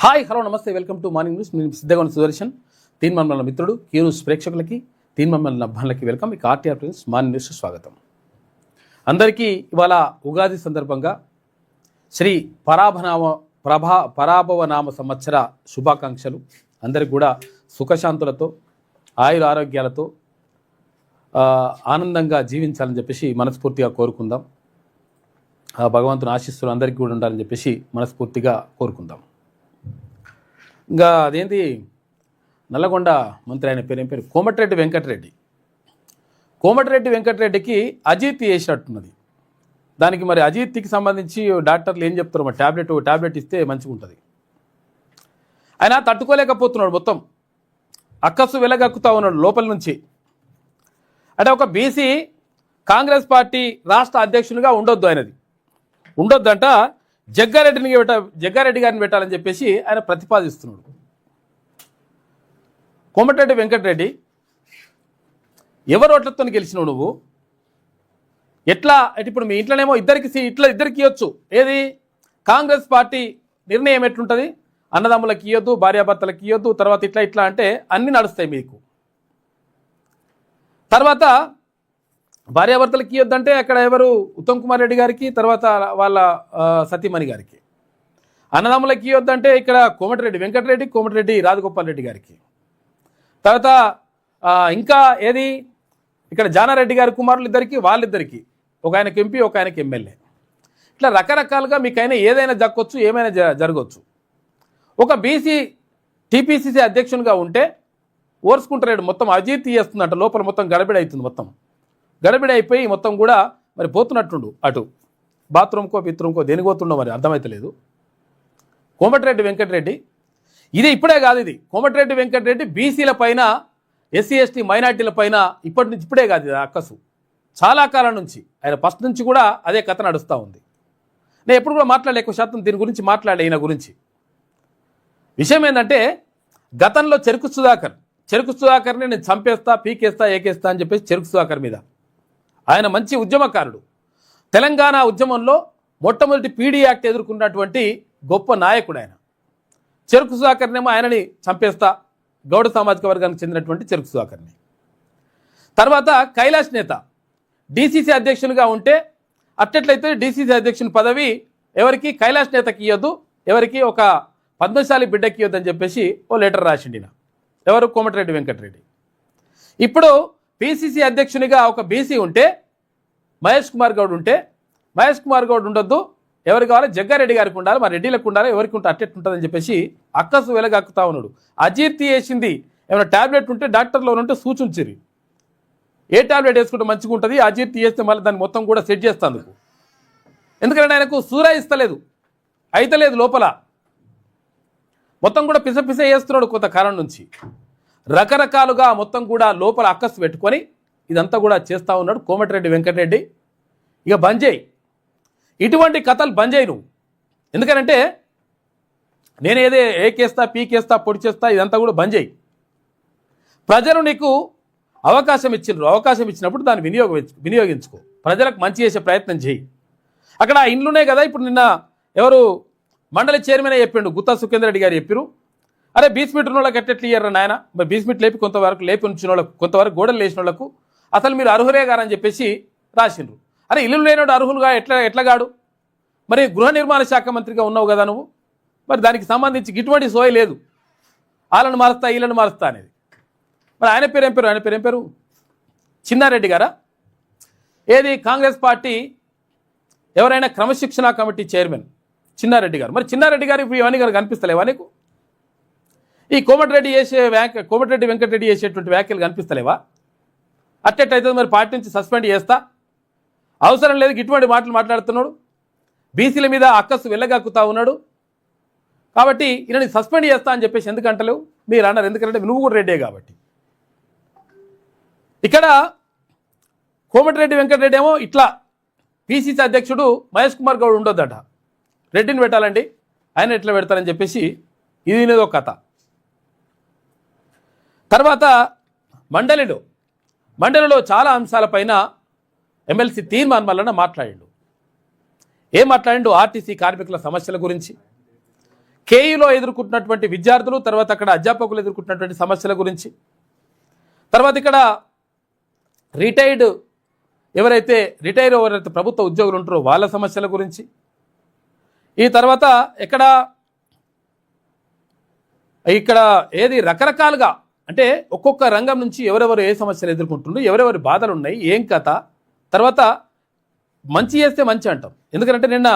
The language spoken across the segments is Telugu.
హాయ్ హలో నమస్తే వెల్కమ్ టు మార్నింగ్ న్యూస్. నేను సిద్ధగొండ సుదర్శన్. తీన్మన్మల మిత్రుడు క్యూ న్యూస్ ప్రేక్షకులకి, తీన్మన్మల అబ్బాయిలకి వెల్కమ్. ఇక ఆర్టీఆర్ ప్రిన్స్ మార్నింగ్ న్యూస్ స్వాగతం. అందరికీ ఇవాళ ఉగాది సందర్భంగా శ్రీ పరాభవనామ సంవత్సర శుభాకాంక్షలు. అందరికి కూడా సుఖశాంతులతో ఆయుర ఆరోగ్యాలతో ఆనందంగా జీవించాలని చెప్పేసి మనస్ఫూర్తిగా కోరుకుందాం. భగవంతుని ఆశీస్సులు అందరికీ కూడా ఉండాలని చెప్పేసి మనస్ఫూర్తిగా కోరుకుందాం. ఇంకా అదేంటి నల్లగొండ మంత్రి ఆయన పేరు కోమటిరెడ్డి వెంకటరెడ్డి. కోమటిరెడ్డి వెంకటరెడ్డికి అజీత్ వేసినట్టున్నది. దానికి మరి అజీత్కి సంబంధించి డాక్టర్లు ఏం చెప్తారు, మరి టాబ్లెట్ ఇస్తే మంచిగా ఉంటుంది. ఆయన తట్టుకోలేకపోతున్నాడు, మొత్తం అక్కసు వెలగక్కుతా ఉన్నాడు లోపల నుంచి. అంటే ఒక బీసీ కాంగ్రెస్ పార్టీ రాష్ట్ర అధ్యక్షునిగా ఉండొద్దంట. జగ్గారెడ్డి గారిని పెట్టాలని చెప్పేసి ఆయన ప్రతిపాదిస్తున్నాడు. కోమటిరెడ్డి వెంకటరెడ్డి ఎవరు ఓట్లతో గెలిచినావు నువ్వు? ఎట్లా అంటే ఇప్పుడు మీ ఇంట్లోనేమో ఇద్దరికి ఇవ్వచ్చు. ఏది కాంగ్రెస్ పార్టీ నిర్ణయం ఎట్లుంటుంది, అన్నదమ్ములకి ఇవ్వద్దు, భార్యాభర్తలకు ఇవ్వద్దు, తర్వాత ఇట్లా అంటే అన్నీ నడుస్తాయి మీకు. తర్వాత భార్యాభర్తలకి ఇవ్వద్దంటే అక్కడ ఎవరు, ఉత్తమ్ కుమార్ రెడ్డి గారికి, తర్వాత వాళ్ళ సతీమణి గారికి. అన్నదమ్ములకి ఇవ్వద్దంటే ఇక్కడ కోమటిరెడ్డి రాజగోపాల్ రెడ్డి గారికి. తర్వాత ఇంకా ఏది ఇక్కడ జానారెడ్డి గారి కుమారులు వాళ్ళిద్దరికి, ఒక ఆయనకి ఎంపీ, ఒక ఆయనకి ఎమ్మెల్యే. ఇట్లా రకరకాలుగా మీకైనా ఏదైనా దక్కొచ్చు, ఏమైనా జరగవచ్చు. ఒక బీసీ టీపీసీసీ అధ్యక్షునిగా ఉంటే ఓర్చుకుంటారు, మొత్తం అజీత్ చేస్తుందంట, లోపల మొత్తం గడబిడ అవుతుంది. మొత్తం గడబిడ అయిపోయి మొత్తం కూడా మరి పోతున్నట్టుండు, అటు బాత్రూమ్కో పిత్రూమ్కో దేనికి పోతుండో మరి అర్థమైతలేదు. కోమటిరెడ్డి వెంకటరెడ్డి ఇది ఇప్పుడే కాదు, ఇది కోమటిరెడ్డి వెంకటరెడ్డి బీసీల పైన, ఎస్సీ ఎస్టీ మైనార్టీల పైన ఇప్పుడే కాదు, ఇది అక్కసు చాలా కాలం నుంచి. ఆయన ఫస్ట్ నుంచి కూడా అదే కథ నడుస్తూ ఉంది. నేను ఎప్పుడు కూడా మాట్లాడలే, ఎక్కువ శాతం దీని గురించి మాట్లాడే. ఈయన గురించి విషయం ఏంటంటే, గతంలో చెరుకు సుధాకర్ని నేను చంపేస్తా, పీకేస్తా, ఏకేస్తా అని చెప్పేసి చెరుకు సుధాకర్ మీద ఆయన మంచి ఉద్యమకారుడు. తెలంగాణ ఉద్యమంలో మొట్టమొదటి పీడీ యాక్ట్ ఎదుర్కొన్నటువంటి గొప్ప నాయకుడు ఆయన. చెరుకు సుధాకర్నేమో ఆయనని చంపేస్తా, గౌడ సామాజిక వర్గానికి చెందినటువంటి చెరుకు సుధాకర్ని. తర్వాత కైలాష్ నేత డీసీసీ అధ్యక్షునిగా ఉంటే అట్టెట్లయితే డీసీసీ అధ్యక్షుని పదవి ఎవరికి, కైలాష్ నేతకి ఇవ్వద్దు, ఎవరికి ఒక పద్మశాలి బిడ్డకి ఇవ్వద్దని చెప్పేసి ఓ లెటర్ రాసిండిన ఎవరు, కోమటిరెడ్డి వెంకటరెడ్డి. ఇప్పుడు పీసీసీ అధ్యక్షునిగా ఒక బీసీ ఉంటే మహేష్ కుమార్ గౌడ్ ఉండొద్దు, ఎవరు కావాలి, జగ్గారెడ్డి గారికి ఉండాలి, మరి రెడ్డిలకు ఉండాలి, ఎవరికి ఉంటే అట్టెట్టుంటుందని చెప్పేసి అక్కసు వెలగక్కుతా ఉన్నాడు. అజీర్తి వేసింది, ఏమైనా టాబ్లెట్ ఉంటే డాక్టర్లో ఉంటే సూచించిరి, ఏ టాబ్లెట్ వేసుకుంటే మంచిగా ఉంటుంది, అజీర్తి వేస్తే మళ్ళీ దాన్ని మొత్తం కూడా సెట్ చేస్తాందుకు. ఎందుకంటే ఆయనకు సూరాయిస్తలేదు, అయితలేదు, లోపల మొత్తం కూడా పిస వేస్తున్నాడు కొంతకాలం నుంచి. రకరకాలుగా మొత్తం కూడా లోపల అక్కసు పెట్టుకొని ఇదంతా కూడా చేస్తూ ఉన్నాడు కోమటిరెడ్డి వెంకటరెడ్డి. ఇక బంద్ చేయి, ఇటువంటి కథలు బంద్ చేయి నువ్వు. ఎందుకనంటే నేను ఏకేస్తా, పీకేస్తా, పొడి చేస్తా, ఇదంతా కూడా బంద్ చేయి. ప్రజలు నీకు అవకాశం ఇచ్చినప్పుడు దాన్ని వినియోగించుకో, ప్రజలకు మంచి చేసే ప్రయత్నం చేయి. అక్కడ ఇండ్లునే కదా, ఇప్పుడు నిన్న ఎవరు మండలి చైర్మన్ చెప్పిండు, గుత్తా సుఖేందర్ రెడ్డి గారు చెప్పారు, అరే బీస్ మీటర్ వాళ్ళకి ఎట్లా ఇయ్యారు నాయన, మరి బీస్ మీట్ లేపి ఉంచిన వాళ్ళకు, కొంతవరకు గోడలు లేచిన వాళ్ళకు అసలు మీరు అర్హులే గారని చెప్పేసి రాసిండ్రు. అరే ఇల్లు లేనివాడు అర్హులుగా ఎట్లాగాడు? మరి గృహ నిర్మాణ శాఖ మంత్రిగా ఉన్నావు కదా నువ్వు, మరి దానికి సంబంధించి ఇటువంటి సోయ లేదు, వాళ్ళని మారుస్తా వీళ్ళని మారుస్తా అనేది. మరి ఆయన పేరు చిన్నారెడ్డి గారా? ఏది కాంగ్రెస్ పార్టీ ఎవరైనా క్రమశిక్షణా కమిటీ చైర్మన్ చిన్నారెడ్డి గారు. మరి చిన్నారెడ్డి గారు ఇప్పుడు ఇవన్నీ గారు కనిపిస్తలేవా నీకు? ఈ కోమటిరెడ్డి వెంకటరెడ్డి చేసేటువంటి వ్యాఖ్యలు కనిపిస్తలేవా? అట్టెట్టయితే మరి పార్టీ నుంచి సస్పెండ్ చేస్తా, అవసరం లేదు, ఇటువంటి మాటలు మాట్లాడుతున్నాడు, బీసీల మీద అక్కసు వెళ్ళగక్కుతా ఉన్నాడు, కాబట్టి ఈయనని సస్పెండ్ చేస్తా అని చెప్పేసి ఎందుకంటలేవు మీరు అన్నారు? ఎందుకంటే నువ్వు కూడా రెడ్డే కాబట్టి. ఇక్కడ కోమటిరెడ్డి వెంకటరెడ్డి ఏమో ఇట్లా పీసీసీ అధ్యక్షుడు మహేష్ కుమార్ గౌడ్ ఉండొద్దట, రెడ్డిని పెట్టాలండి, ఆయన ఎట్లా పెడతారని చెప్పేసి ఇది అనేది ఒక కథ. తర్వాత మండలిలో చాలా అంశాలపైన ఎమ్మెల్సీ తీర్మానం మాట్లాడిండు. ఏం మాట్లాడిండు? ఆర్టీసీ కార్మికుల సమస్యల గురించి, కేయూలో ఎదుర్కొంటున్నటువంటి విద్యార్థులు, తర్వాత అక్కడ అధ్యాపకులు ఎదుర్కొంటున్నటువంటి సమస్యల గురించి, తర్వాత ఇక్కడ ఎవరైతే ప్రభుత్వ ఉద్యోగులు ఉంటారో వాళ్ళ సమస్యల గురించి, ఈ తర్వాత ఇక్కడ రకరకాలుగా అంటే ఒక్కొక్క రంగం నుంచి ఎవరెవరు ఏ సమస్యలు ఎదుర్కొంటున్నారు, ఎవరెవరి బాధలు ఉన్నాయి, ఏం కథ, తర్వాత మంచి చేస్తే మంచి అంటాం. ఎందుకంటే నిన్న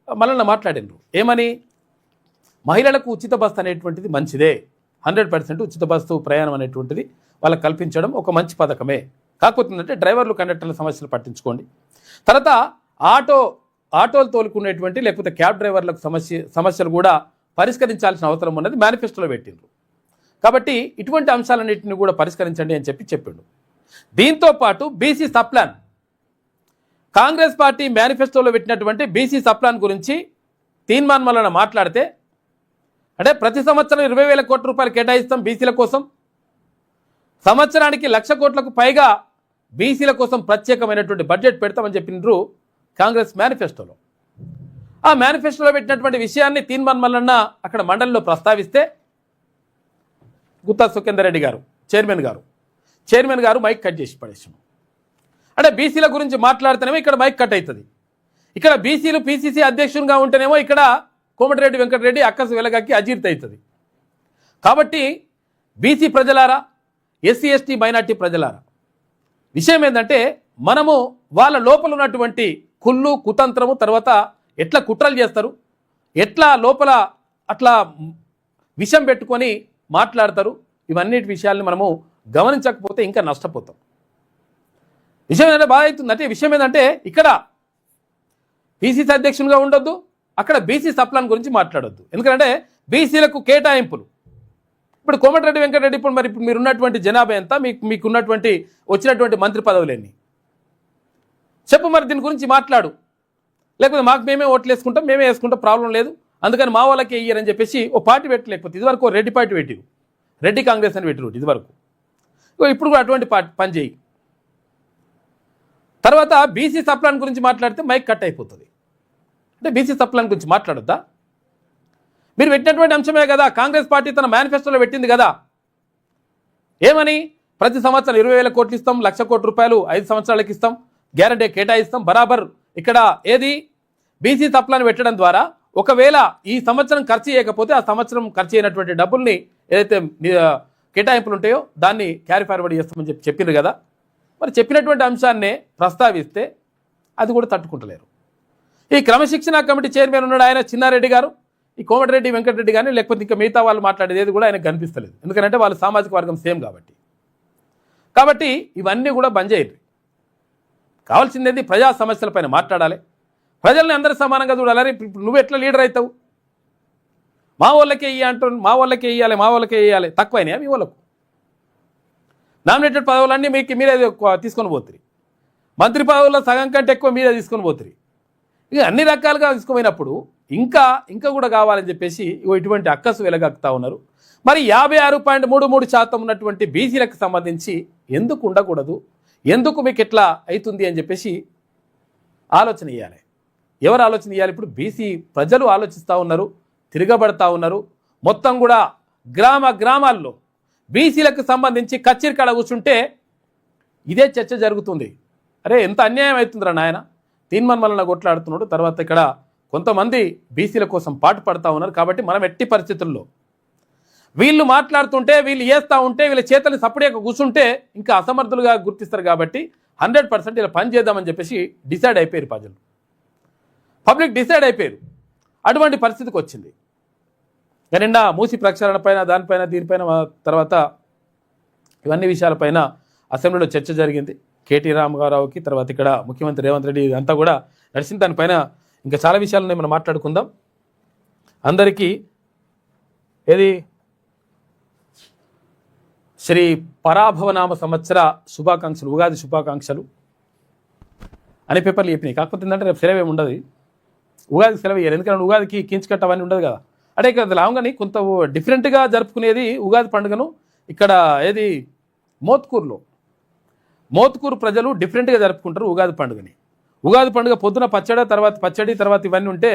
మనల్ని మాట్లాడినరు ఏమని, మహిళలకు ఉచిత బస్సు అనేటువంటిది మంచిదే, 100% ఉచిత బస్సు ప్రయాణం అనేటువంటిది వాళ్ళకి కల్పించడం ఒక మంచి పథకమే. కాకపోతే ఏంటంటే డ్రైవర్లు కండక్టర్ల సమస్యలు పట్టించుకోండి. తర్వాత ఆటోలు తోలుకునేటువంటి లేకపోతే క్యాబ్ డ్రైవర్లకు సమస్యలు కూడా పరిష్కరించాల్సిన అవసరం ఉన్నది మేనిఫెస్టోలో పెట్టిండ్రు. కాబట్టి ఇటువంటి అంశాలన్నింటినీ కూడా పరిష్కరించండి అని చెప్పిండు. దీంతో పాటు బీసీ సప్లాన్, కాంగ్రెస్ పార్టీ మేనిఫెస్టోలో పెట్టినటువంటి బీసీ సప్లాన్ గురించి తీన్మాన్ మల్లన్న మాట్లాడితే, అంటే ప్రతి సంవత్సరం 20,000 కోట్ల రూపాయలు కేటాయిస్తాం బీసీల కోసం, సంవత్సరానికి 1,00,000 కోట్లకు పైగా బీసీల కోసం ప్రత్యేకమైనటువంటి బడ్జెట్ పెడతామని చెప్పిండ్రు కాంగ్రెస్ మేనిఫెస్టోలో. ఆ మేనిఫెస్టోలో పెట్టినటువంటి విషయాన్ని తీన్మాన్ మల్లన్న అక్కడ మండలిలో ప్రస్తావిస్తే గుత్తా సుఖేందర్ రెడ్డి గారు చైర్మన్ గారు మైక్ కట్ చేసి పడేసాం. అంటే బీసీల గురించి మాట్లాడితేనేమో ఇక్కడ మైక్ కట్ అవుతుంది, ఇక్కడ బీసీలు పీసీసీ అధ్యక్షునిగా ఉంటేనేమో ఇక్కడ కోమటిరెడ్డి వెంకటరెడ్డి అక్కసు వెలగక్కి అజీర్తి అవుతుంది. కాబట్టి బీసీ ప్రజలారా, ఎస్సీ ఎస్టీ మైనార్టీ ప్రజలారా, విషయం ఏంటంటే మనము వాళ్ళ లోపల ఉన్నటువంటి కుళ్ళు కుతంత్రము, తర్వాత ఎట్లా కుట్రలు చేస్తారు, ఎట్లా లోపల అట్లా విషం పెట్టుకొని మాట్లాడతారు, ఇవన్నిటి విషయాల్ని మనము గమనించకపోతే ఇంకా నష్టపోతాం. విషయం ఏంటంటే బాగా అవుతుంది. అంటే విషయం ఏంటంటే ఇక్కడ పీసీసీ అధ్యక్షునిగా ఉండొద్దు, అక్కడ బీసీ సప్లాన్ గురించి మాట్లాడొద్దు. ఎందుకంటే బీసీలకు కేటాయింపులు, ఇప్పుడు కోమటిరెడ్డి వెంకటరెడ్డి ఇప్పుడు మీరున్నటువంటి జనాభా ఎంత, మీకున్నటువంటి వచ్చినటువంటి మంత్రి పదవులు ఎన్ని చెప్పు, మరి దీని గురించి మాట్లాడు. లేకపోతే మాకు మేమే ఓట్లు వేసుకుంటాం, మేమే వేసుకుంటాం, ప్రాబ్లం లేదు, అందుకని మా వాళ్ళకి వేయరని చెప్పేసి ఓ పార్టీ పెట్టలేకపోతే, ఇదివరకు రెడ్డి పార్టీ పెట్టిరు, రెడ్డి కాంగ్రెస్ అని పెట్టిరు ఇదివరకు, ఇప్పుడు కూడా అటువంటి పని చేయి. తర్వాత బీసీ సప్లాన్ గురించి మాట్లాడితే మైక్ కట్ అయిపోతుంది. అంటే బీసీ సప్లాన్ గురించి మాట్లాడొద్దా? మీరు పెట్టినటువంటి అంశమే కదా, కాంగ్రెస్ పార్టీ తన మేనిఫెస్టోలో పెట్టింది కదా. ఏమని, ప్రతి సంవత్సరం 20,000 కోట్లు ఇస్తాం, 1,00,000 కోట్ల రూపాయలు 5 సంవత్సరాలకు ఇస్తాం, గ్యారంటీ కేటాయిస్తాం బరాబర్. ఇక్కడ బీసీ సప్లాన్ పెట్టడం ద్వారా ఒకవేళ ఈ సంవత్సరం ఖర్చు చేయకపోతే ఆ సంవత్సరం ఖర్చు అయినటువంటి డబ్బుల్ని ఏదైతే కేటాయింపులు ఉంటాయో దాన్ని క్యారీ ఫార్వర్డ్ చేస్తామని చెప్పిండ్రు కదా. మరి చెప్పినటువంటి అంశాన్నే ప్రస్తావిస్తే అది కూడా తట్టుకుంటలేరు. ఈ క్రమశిక్షణ కమిటీ చైర్మన్ ఉన్నాడు ఆయన చిన్నారెడ్డి గారు, ఈ కోమటిరెడ్డి వెంకటరెడ్డి కానీ లేకపోతే ఇంకా మిగతా వాళ్ళు మాట్లాడేది కూడా ఆయనకు కనిపిస్తలేదు. ఎందుకంటే వాళ్ళు సామాజిక వర్గం సేమ్ కాబట్టి ఇవన్నీ కూడా బంద్ చేయరు. కావాల్సింది ప్రజా సమస్యలపైన మాట్లాడాలి, ప్రజల్ని అందరూ సమానంగా చూడాలి. ఇప్పుడు నువ్వు ఎట్లా లీడర్ అవుతావు, మా వాళ్ళకే మా వాళ్ళకే వేయాలి తక్కువైనా మీ వాళ్ళకు నామినేటెడ్ పదవులన్నీ మీరే తీసుకొని పోతుంది, మంత్రి పదవుల్లో సగం కంటే ఎక్కువ మీరే తీసుకొని పోతుంది. ఇక అన్ని రకాలుగా తీసుకుపోయినప్పుడు ఇంకా కూడా కావాలని చెప్పేసి ఇటువంటి అక్కసు వెలగక్కుతా ఉన్నారు. మరి 56.33% ఉన్నటువంటి బీసీలకు సంబంధించి ఎందుకు ఉండకూడదు, ఎందుకు మీకు ఎట్లా అవుతుంది అని చెప్పేసి ఆలోచన ఇవ్వాలి. ఎవరు ఆలోచన ఇవ్వాలి? ఇప్పుడు బీసీ ప్రజలు ఆలోచిస్తూ ఉన్నారు, తిరగబడతా ఉన్నారు. మొత్తం కూడా గ్రామాల్లో బీసీలకు సంబంధించి కచ్చేరి కాడ కూర్చుంటే ఇదే చర్చ జరుగుతుంది. అరే ఎంత అన్యాయం అవుతుందిరా నాయన, తీన్మాన్ మల్లన్న కొట్లాడుతున్నాడు, తర్వాత ఇక్కడ కొంతమంది బీసీల కోసం పాటు పడతా ఉన్నారు. కాబట్టి మనం ఎట్టి పరిస్థితుల్లో వీళ్ళు మాట్లాడుతుంటే, వీళ్ళు చేస్తూ ఉంటే, వీళ్ళ చేతల్ని సపరేట్గా కూర్చుంటే ఇంకా అసమర్థులుగా గుర్తిస్తారు. కాబట్టి 100% ఇలా పని చేద్దామని చెప్పేసి డిసైడ్ అయిపోయారు ప్రజలు, పబ్లిక్ డిసైడ్ అయిపోయారు. అటువంటి పరిస్థితికి వచ్చింది. నిన్న మూసి ప్రక్షాళన పైన, దానిపైన, దీనిపైన, తర్వాత ఇవన్నీ విషయాలపైన అసెంబ్లీలో చర్చ జరిగింది. కేటీ రామారావుకి, తర్వాత ఇక్కడ ముఖ్యమంత్రి రేవంత్ రెడ్డి అంతా కూడా నడిచింది. దానిపైన ఇంకా చాలా విషయాలను మనం మాట్లాడుకుందాం. అందరికీ శ్రీ పరాభవనామ సంవత్సర శుభాకాంక్షలు, ఉగాది శుభాకాంక్షలు అనే పేపర్లు చెప్పినాయి. కాకపోతే ఏంటంటే రేపు సెలవు ఏమి ఉండదు, ఉగాదికి సెలవు ఇయ్యారు. ఎందుకంటే ఉగాదికి కించుకట్ట అవన్నీ ఉండదు కదా. అంటే ఇక్కడ లాంగని కొంత డిఫరెంట్గా జరుపుకునేది ఉగాది పండుగను ఇక్కడ మోత్కూరు ప్రజలు డిఫరెంట్గా జరుపుకుంటారు ఉగాది పండుగని. ఉగాది పండుగ పొద్దున పచ్చడి, తర్వాత ఇవన్నీ ఉంటే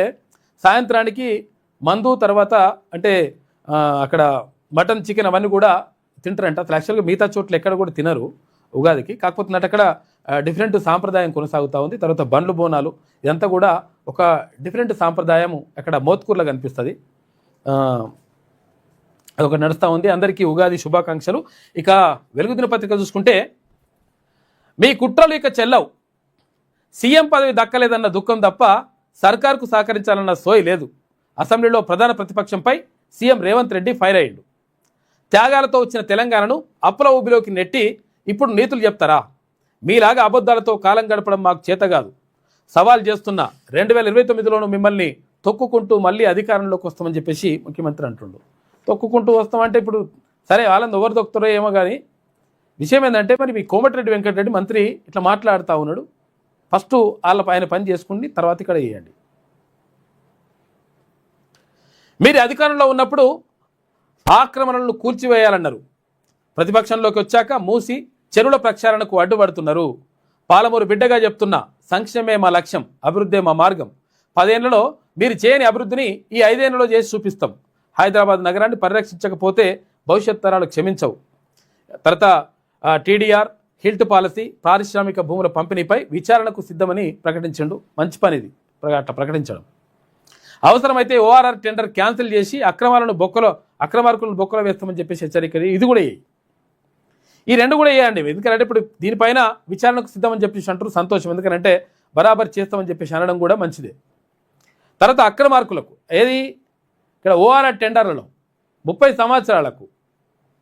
సాయంత్రానికి మందు తర్వాత అంటే అక్కడ మటన్ చికెన్ అవన్నీ కూడా తింటారంట. అసలు యాక్చువల్గా మిగతా చోట్ల ఎక్కడ కూడా తినరు ఉగాదికి. కాకపోతే అక్కడ డిఫరెంట్ సాంప్రదాయం కొనసాగుతూ ఉంది. తర్వాత బండ్లు బోనాలు ఇదంతా కూడా ఒక డిఫరెంట్ సాంప్రదాయం అక్కడ మోత్కూర్లో కనిపిస్తుంది. అదొక నడుస్తూ ఉంది. అందరికీ ఉగాది శుభాకాంక్షలు. ఇక వెలుగు దినపత్రిక చూసుకుంటే మీ కుట్రలు ఇక చెల్లవు, సీఎం పదవి దక్కలేదన్న దుఃఖం తప్ప సర్కార్కు సహకరించాలన్న సోయి లేదు. అసెంబ్లీలో ప్రధాన ప్రతిపక్షంపై సీఎం రేవంత్ రెడ్డి ఫైర్ అయ్యిండు. త్యాగాలతో వచ్చిన తెలంగాణను అప్పుల ఊబిలోకి నెట్టి ఇప్పుడు నీతులు చెప్తారా? మీలాగా అబద్ధాలతో కాలం గడపడం మాకు చేత కాదు. సవాల్ చేస్తున్నా 2029లోనూ మిమ్మల్ని తొక్కుకుంటూ మళ్ళీ అధికారంలోకి వస్తామని చెప్పేసి ముఖ్యమంత్రి అంటుండు. తొక్కుకుంటూ వస్తామంటే ఇప్పుడు సరే వాళ్ళని ఎవరు తొక్కుతారో ఏమో కానీ విషయం ఏంటంటే మరి మీ కోమటిరెడ్డి వెంకటరెడ్డి మంత్రి ఇట్లా మాట్లాడుతూ ఉన్నాడు. ఫస్ట్ ఆయన పని చేసుకుని తర్వాత ఇక్కడ చేయండి. మీరు అధికారంలో ఉన్నప్పుడు ఆక్రమణలను కూల్చివేయాలన్నారు. ప్రతిపక్షంలోకి వచ్చాక మూసి చెరువుల ప్రక్షాళనకు అడ్డుపడుతున్నారు. పాలమూరు బిడ్డగా చెప్తున్నా సంక్షేమే మా లక్ష్యం, అభివృద్ధే మా మార్గం. 10 ఏళ్లలో మీరు చేయని అభివృద్ధిని ఈ 5 ఏళ్లలో చేసి చూపిస్తాం. హైదరాబాద్ నగరాన్ని పరిరక్షించకపోతే భవిష్యత్ తరాలు క్షమించవు. తర్వాత టీడీఆర్ హిల్ట్ పాలసీ పారిశ్రామిక భూముల పంపిణీపై విచారణకు సిద్ధమని ప్రకటించండు. మంచి పని ఇది అట్లా ప్రకటించడం. అవసరమైతే ఓఆర్ఆర్ టెండర్ క్యాన్సిల్ చేసి అక్రమార్కులను బొక్కలో వేస్తామని చెప్పేసి హెచ్చరిక. ఇది కూడా ఈ రెండు కూడా వేయండి. ఎందుకంటే ఇప్పుడు దీనిపైన విచారణకు సిద్ధమని చెప్పేసి అంటారు. సంతోషం. ఎందుకంటే బరాబర్ చేస్తామని చెప్పేసి అనడం కూడా మంచిదే. తర్వాత అక్రమార్కులకు ఏది ఇక్కడ ఓఆర్ఆర్ టెండర్లలో 30 సంవత్సరాలకు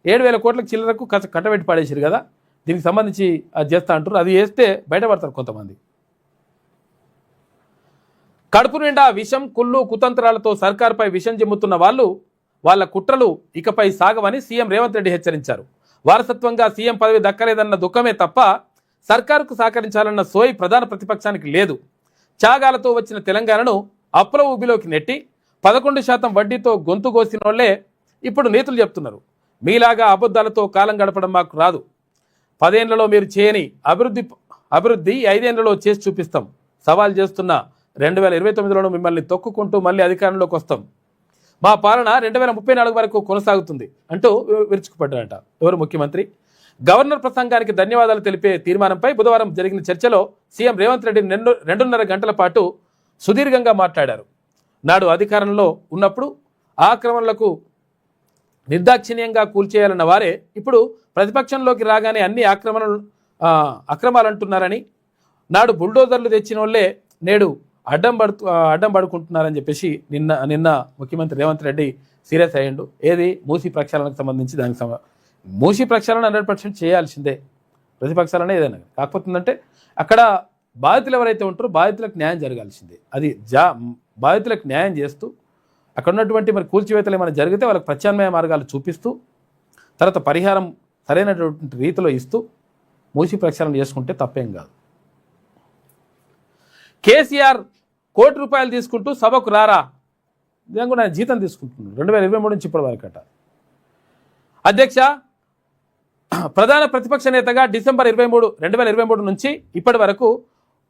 7,000 కోట్లకు చిల్లరకు కట్టబెట్టి పడేసారు కదా. దీనికి సంబంధించి అది చేస్తా అంటారు. అది చేస్తే బయటపడతారు కొంతమంది. కడుపు నిండా విషం కుళ్ళు కుతంత్రాలతో సర్కారుపై విషం జిమ్ముతున్న వాళ్ళ కుట్రలు ఇకపై సాగవని సీఎం రేవంత్ రెడ్డి హెచ్చరించారు. వారసత్వంగా సీఎం పదవి దక్కలేదన్న దుఃఖమే తప్ప సర్కారుకు సహకరించాలన్న సోయి ప్రధాన ప్రతిపక్షానికి లేదు. త్యాగాలతో వచ్చిన తెలంగాణను అప్పుల ఊబిలోకి నెట్టి 11% వడ్డీతో గొంతు కోసినోళ్లే ఇప్పుడు నీతులు చెప్తున్నారు. మీలాగా అబద్ధాలతో కాలం గడపడం మాకు రాదు. 10 ఏళ్లలో మీరు చేయని అభివృద్ధి 5 ఏళ్లలో చేసి చూపిస్తాం. సవాల్ చేస్తున్న 2029లోనూ మిమ్మల్ని తొక్కుకుంటూ మళ్ళీ అధికారంలోకి వస్తాం. మా పాలన 2034 వరకు కొనసాగుతుంది అంటూ విరుచుకుపడ్డారట ఎవరు ముఖ్యమంత్రి. గవర్నర్ ప్రసంగానికి ధన్యవాదాలు తెలిపే తీర్మానంపై బుధవారం జరిగిన చర్చలో సీఎం రేవంత్ రెడ్డి 2.5 గంటల పాటు సుదీర్ఘంగా మాట్లాడారు. నాడు అధికారంలో ఉన్నప్పుడు ఆక్రమణలకు నిర్దాక్షిణ్యంగా కూల్చేయాలన్న వారే ఇప్పుడు ప్రతిపక్షంలోకి రాగానే అన్ని అక్రమాలంటున్నారని, నాడు బుల్డోజర్లు తెచ్చిన వాళ్ళే నేడు అడ్డం పడుకుంటున్నారని చెప్పేసి నిన్న ముఖ్యమంత్రి రేవంత్ రెడ్డి సీరియస్ అయ్యిండు. ఏది మూసీ ప్రక్షాళనకు సంబంధించి మూసీ ప్రక్షాళన 100% చేయాల్సిందే ప్రతిపక్షాలనే ఏదైనా. కాకపోతుందంటే అక్కడ బాధితులు ఎవరైతే ఉంటారో బాధితులకు న్యాయం జరగాల్సిందే. అది బాధితులకు న్యాయం చేస్తూ అక్కడ ఉన్నటువంటి మరి కూల్చివేతలు ఏమైనా జరిగితే వాళ్ళకి ప్రత్యామ్నాయ మార్గాలు చూపిస్తూ తర్వాత పరిహారం సరైనటువంటి రీతిలో ఇస్తూ మూసీ ప్రక్షాళన చేసుకుంటే తప్పేం కాదు. కేసీఆర్ ₹1 తీసుకుంటూ సభకు రారా? ఇదేం కూడా ఆయన జీతం తీసుకుంటున్నాడు 2023 నుంచి ఇప్పటి వరకట. అధ్యక్ష, ప్రధాన ప్రతిపక్ష నేతగా డిసెంబర్ 23, 2023 నుంచి ఇప్పటి వరకు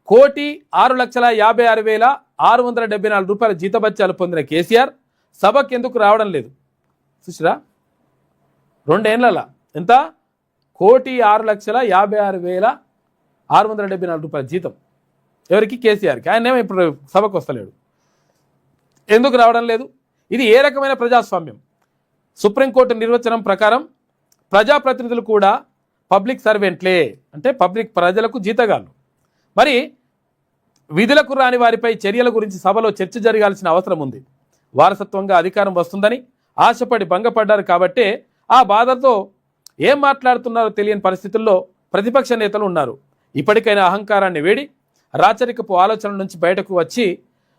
₹1,56,674 జీతభత్యాలు పొందిన కేసీఆర్ సభకు ఎందుకు రావడం లేదు? చూసిరా, 2 ఏళ్లలో ఎంత? ₹1,56,56,674 జీతం ఎవరికి? కేసీఆర్కి. ఆయనేమో ఇప్పుడు సభకు వస్తలేడు. ఎందుకు రావడం లేదు? ఇది ఏ రకమైన ప్రజాస్వామ్యం? సుప్రీంకోర్టు నిర్వచనం ప్రకారం ప్రజాప్రతినిధులు కూడా పబ్లిక్ సర్వెంట్లే, అంటే ప్రజలకు జీతగాళ్ళు. మరి విధులకు రాని వారిపై చర్యల గురించి సభలో చర్చ జరగాల్సిన అవసరం ఉంది. వారసత్వంగా అధికారం వస్తుందని ఆశపడి భంగపడ్డారు కాబట్టే ఆ బాధతో ఏం మాట్లాడుతున్నారో తెలియని పరిస్థితుల్లో ప్రతిపక్ష నేతలు ఉన్నారు. ఇప్పటికైనా అహంకారాన్ని వేడి రాచరికపు ఆలోచనల నుంచి బయటకు వచ్చి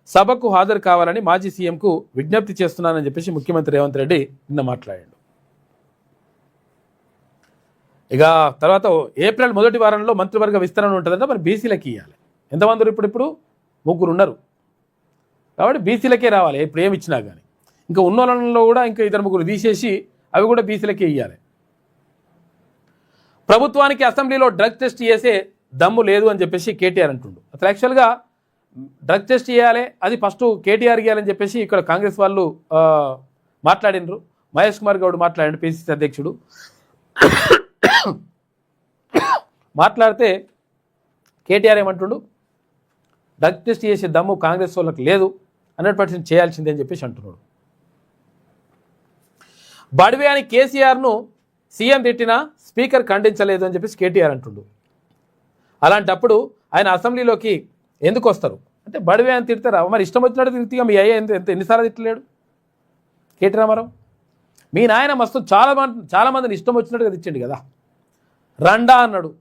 సభకు హాజరు కావాలని మాజీ సీఎంకు విజ్ఞప్తి చేస్తున్నానని చెప్పేసి ముఖ్యమంత్రి రేవంత్ రెడ్డి నిన్న మాట్లాడాడు. ఇక తర్వాత ఏప్రిల్ మొదటి వారంలో మంత్రివర్గ విస్తరణ ఉంటుందంటే మరి బీసీలకి ఇవ్వాలి. ఎంతమంది ఇప్పుడు 3 ఉన్నారు కాబట్టి బీసీలకే రావాలి. ఇప్పుడు ఏమి ఇచ్చినా కానీ ఇంకా ఉన్న వాళ్ళలో కూడా ఇంకా 2-3 తీసేసి అవి కూడా బీసీలకే ఇవ్వాలి. ప్రభుత్వానికి అసెంబ్లీలో డ్రగ్ టెస్ట్ చేసే దమ్ము లేదు అని చెప్పేసి కేటీఆర్ అంటుండు. అసలు యాక్చువల్గా డ్రగ్ టెస్ట్ చేయాలి, అది ఫస్ట్ కేటీఆర్ ఇవ్వాలని చెప్పేసి ఇక్కడ కాంగ్రెస్ వాళ్ళు మాట్లాడినరు. మహేష్ కుమార్ గౌడ్ మాట్లాడాడు, పిసిసి అధ్యక్షుడు. మాట్లాడితే కేటీఆర్ ఏమంటుండు, డ్రగ్ టెస్ట్ చేసే దమ్ము కాంగ్రెస్ వాళ్ళకి లేదు, 100% చేయాల్సిందే అని చెప్పేసి అంటున్నాడు. బడివే అని కేసీఆర్ను సీఎం తిట్టినా స్పీకర్ ఖండించలేదు అని చెప్పేసి కేటీఆర్ అంటుండు. అలాంటప్పుడు ఆయన అసెంబ్లీలోకి ఎందుకు వస్తారు అంటే బడివే అని తిడతారా? మరి ఇష్టం వచ్చినట్టు తిరిగిగా మీ అయ్యా ఎన్నిసార్లు తిట్టలేడు కేటీ రామారావు? మీ నాయన మస్తు చాలా మందిని ఇష్టం వచ్చినట్టుగా తెచ్చిండు కదా. రండా అన్నాడు,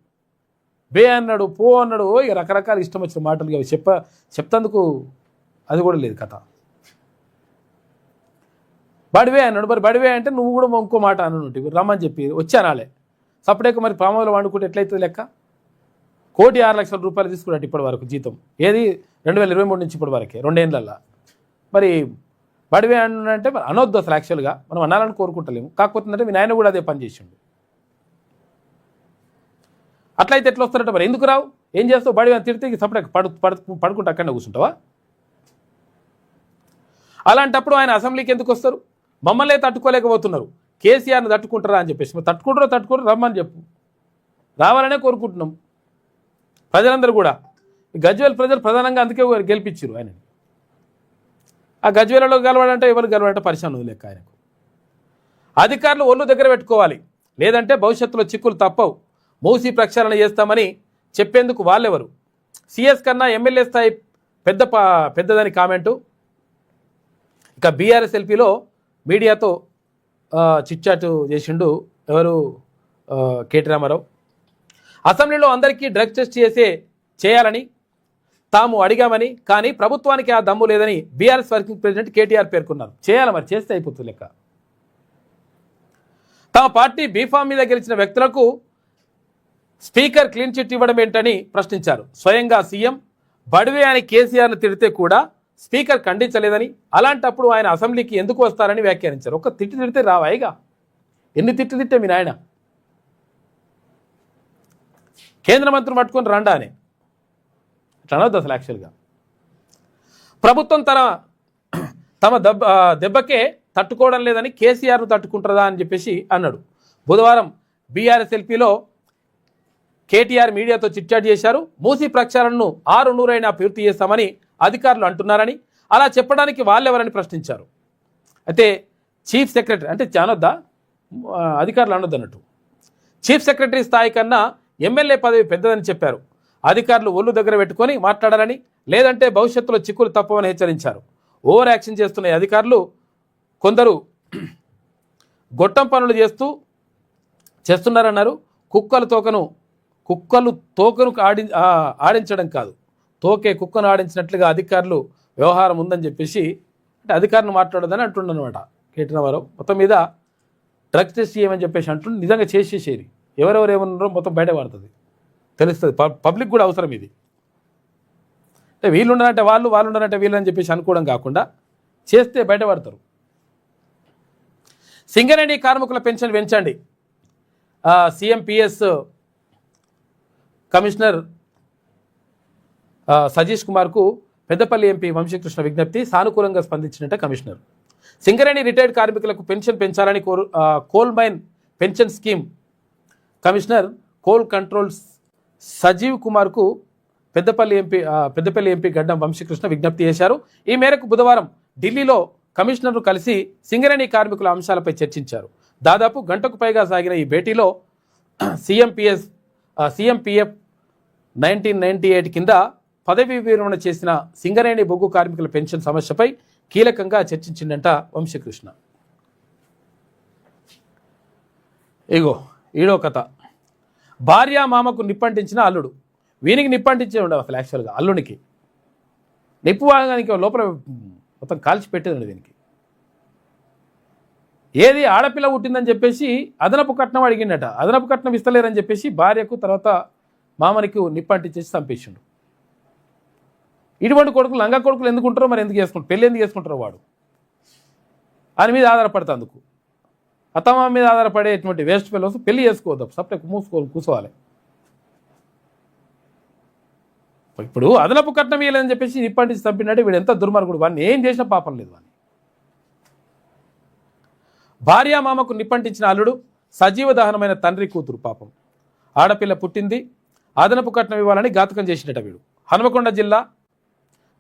బే అన్నాడు, పో అన్నాడు, ఇక రకరకాల ఇష్టం వచ్చిన మాటలు చెప్తందుకు అది కూడా లేదు కథ. బడివే అన్నాడు, మరి బడివే అంటే నువ్వు కూడా ఇంకో మాట అన్నట్టు రమ్మని చెప్పి వచ్చానాలే సపరేట్గా. మరి పాములు వండుకుంటే ఎట్లయితుంది లెక్క? 1,06,00,000 రూపాయలు తీసుకున్నట్టు ఇప్పటి వరకు జీతం, ఏది 2023 నుంచి ఇప్పటి వరకే 2 ఏళ్ళల్లో. మరి బడివే అంటే మరి అనొద్దు అసలు. యాక్చువల్గా మనం అనాలని కోరుకుంటలేము, కాకపోతే మీ నాయన కూడా అదే పని చేసిండు. అట్లయితే ఎట్లా వస్తారట? మరి ఎందుకు రావు? ఏం చేస్తావు? బడివే అని తిడితే సపరేట్ పడుకుంటూ అక్కడనే కూర్చుంటావా? అలాంటప్పుడు ఆయన అసెంబ్లీకి ఎందుకు వస్తారు? మమ్మల్ని తట్టుకోలేకపోతున్నారు, కేసీఆర్ని తట్టుకుంటారా అని చెప్పేసి. మరి తట్టుకుంటారో రమ్మని చెప్పు, రావాలనే కోరుకుంటున్నాం ప్రజలందరూ కూడా. గజ్వేల్ ప్రజలు ప్రధానంగా అందుకే గెలిపించారు ఆయన. ఆ గజ్వేలలో గెలవాలంటే ఎవరు గెలవాలంటే పరిశాన్ లెక్క ఆయనకు. అధికారులు ఒళ్ళు దగ్గర పెట్టుకోవాలి, లేదంటే భవిష్యత్తులో చిక్కులు తప్పవు. మూసి ప్రక్షాళన చేస్తామని చెప్పేందుకు వాళ్ళెవరు? సిఎస్ కన్నా ఎమ్మెల్యే స్థాయి పెద్దదని కామెంటు. ఇక బీఆర్ఎస్ ఎల్పీలో మీడియాతో చిట్చాటు చేసిండు ఎవరు? కేటీ రామారావు. అసెంబ్లీలో అందరికీ డ్రగ్ టెస్ట్ చేయాలని తాము అడిగామని, కానీ ప్రభుత్వానికి ఆ దమ్ము లేదని బీఆర్ఎస్ వర్కింగ్ ప్రెసిడెంట్ కేటీఆర్ పేర్కొన్నారు. చేయాలి, మరి చేస్తే అయిపోతుంది లెక్క. తమ పార్టీ బీఫామ్ మీద గెలిచిన వ్యక్తులకు స్పీకర్ క్లీన్ చిట్ ఇవ్వడం ఏంటని ప్రశ్నించారు. స్వయంగా సీఎం బడివే అని కేసీఆర్ను తిడితే కూడా స్పీకర్ ఖండించలేదని, అలాంటప్పుడు ఆయన అసెంబ్లీకి ఎందుకు వస్తారని వ్యాఖ్యానించారు. ఒక తిడితే రావాయిగా, ఎన్ని తిట్టే మీ నాయన? కేంద్ర మంత్రిని పట్టుకొని రండా అని అట్లా అనవద్దు అసలు. యాక్చువల్గా ప్రభుత్వం తమ దెబ్బకే తట్టుకోవడం లేదని కేసీఆర్ను తట్టుకుంటుందా అని చెప్పేసి అన్నాడు. బుధవారం బీఆర్ఎస్ ఎల్పీలో కేటీఆర్ మీడియాతో చిట్చాట్ చేశారు. మూసీ ప్రక్షాళనను 6 పూర్తి చేస్తామని అధికారులు అంటున్నారని, అలా చెప్పడానికి వాళ్ళెవరని ప్రశ్నించారు. అయితే చీఫ్ సెక్రటరీ అంటే అనొద్దా, అధికారులు అనొద్దు అన్నట్టు. చీఫ్ సెక్రటరీ స్థాయి కన్నా ఎమ్మెల్యే పదవి పెద్దదని చెప్పారు. అధికారులు ఒళ్ళు దగ్గర పెట్టుకొని మాట్లాడాలని, లేదంటే భవిష్యత్తులో చిక్కులు తప్పవని హెచ్చరించారు. ఓవర్ యాక్షన్ చేస్తున్న అధికారులు కొందరు గొట్టం పనులు చేస్తున్నారన్నారు. కుక్కలు తోకను ఆడించడం కాదు, కుక్కను ఆడించినట్లుగా అధికారులు వ్యవహారం ఉందని చెప్పేసి అంటే అధికారులు మాట్లాడదని అంటుండనమాట కేటీ రామారావు. మొత్తం మీద డ్రగ్ టెస్ట్ చేయమని చెప్పేసి అంటుండే. నిజంగా చేసేసేది ఎవరెవరు ఏమన్నారో మొత్తం బయట పడుతుంది, తెలుస్తుంది. పబ్లిక్ కూడా అవసరం ఇది. అంటే వీళ్ళు ఉండనంటే వాళ్ళు ఉండనంటే వీళ్ళు అని చెప్పేసి అనుకోవడం కాకుండా చేస్తే బయటపడతారు. సింగరేణి కార్మికుల పెన్షన్ పెంచండి. సిఎంపిఎస్ కమిషనర్ సజీష్ కుమార్కు పెద్దపల్లి ఎంపీ వంశీకృష్ణ విజ్ఞప్తి. సానుకూలంగా స్పందించినట్ట కమిషనర్. సింగరేణి రిటైర్డ్ కార్మికులకు పెన్షన్ పెంచాలని coal mine pension scheme commissioner coal controls Sajeev కుమార్కు పెద్దపల్లి ఎంపీ గడ్డం వంశీకృష్ణ విజ్ఞప్తి చేశారు. ఈ మేరకు బుధవారం ఢిల్లీలో కమిషనర్ను కలిసి సింగరేణి కార్మికుల అంశాలపై చర్చించారు. దాదాపు గంటకు పైగా సాగిన ఈ భేటీలో సిఎంపిఎఫ్ 1998 కింద పదవీ విరమణ చేసిన సింగరేణి బొగ్గు కార్మికుల పెన్షన్ సమస్యపై కీలకంగా చర్చించిందంట వంశీకృష్ణ. ఇగో ఈడో కథ. భార్య మామకు నిప్పంటించిన అల్లుడు. వీనికి నిప్పంటించే ఉండవు అసలు. యాక్చువల్గా అల్లునికి నిప్పు వాగానికి లోపల మొత్తం కాల్చి పెట్టేదండి దీనికి. ఏది ఆడపిల్ల పుట్టిందని చెప్పేసి అదనపు కట్నం అడిగిండట. అదనపు కట్నం ఇస్తలేరని చెప్పేసి భార్యకు తర్వాత మామనికి నిప్పంటించేసి చంపేసిండు. ఇటువంటి కొడుకులు లంగా కొడుకులు ఎందుకు ఉంటారో మరి, ఎందుకు చేసుకుంటారు, పెళ్ళి ఎందుకు చేసుకుంటారో వాడు ఆయన మీద ఆధారపడతా. అందుకు అత్తమ్మ మీద ఆధారపడేటువంటి వేస్ట్ ఫెలోస్ పెళ్లి చేసుకోవద్దు, సపరేట్ కూర్చోవాలి. ఇప్పుడు అదనపు కట్నం ఇవ్వలేదని చెప్పేసి నిప్పంటించి చంపినట్టు వీడు ఎంత దుర్మార్గుడు, వాడిని ఏం చేసినా పాపం లేదు. వాడిని భార్యామామకు నిప్పంటించిన అల్లుడు, సజీవ దహనమైన తండ్రి కూతురు. పాపం ఆడపిల్ల పుట్టింది, అదనపు కట్నం ఇవ్వాలని ఘాతకం చేసినట వీడు. హనుమకొండ జిల్లా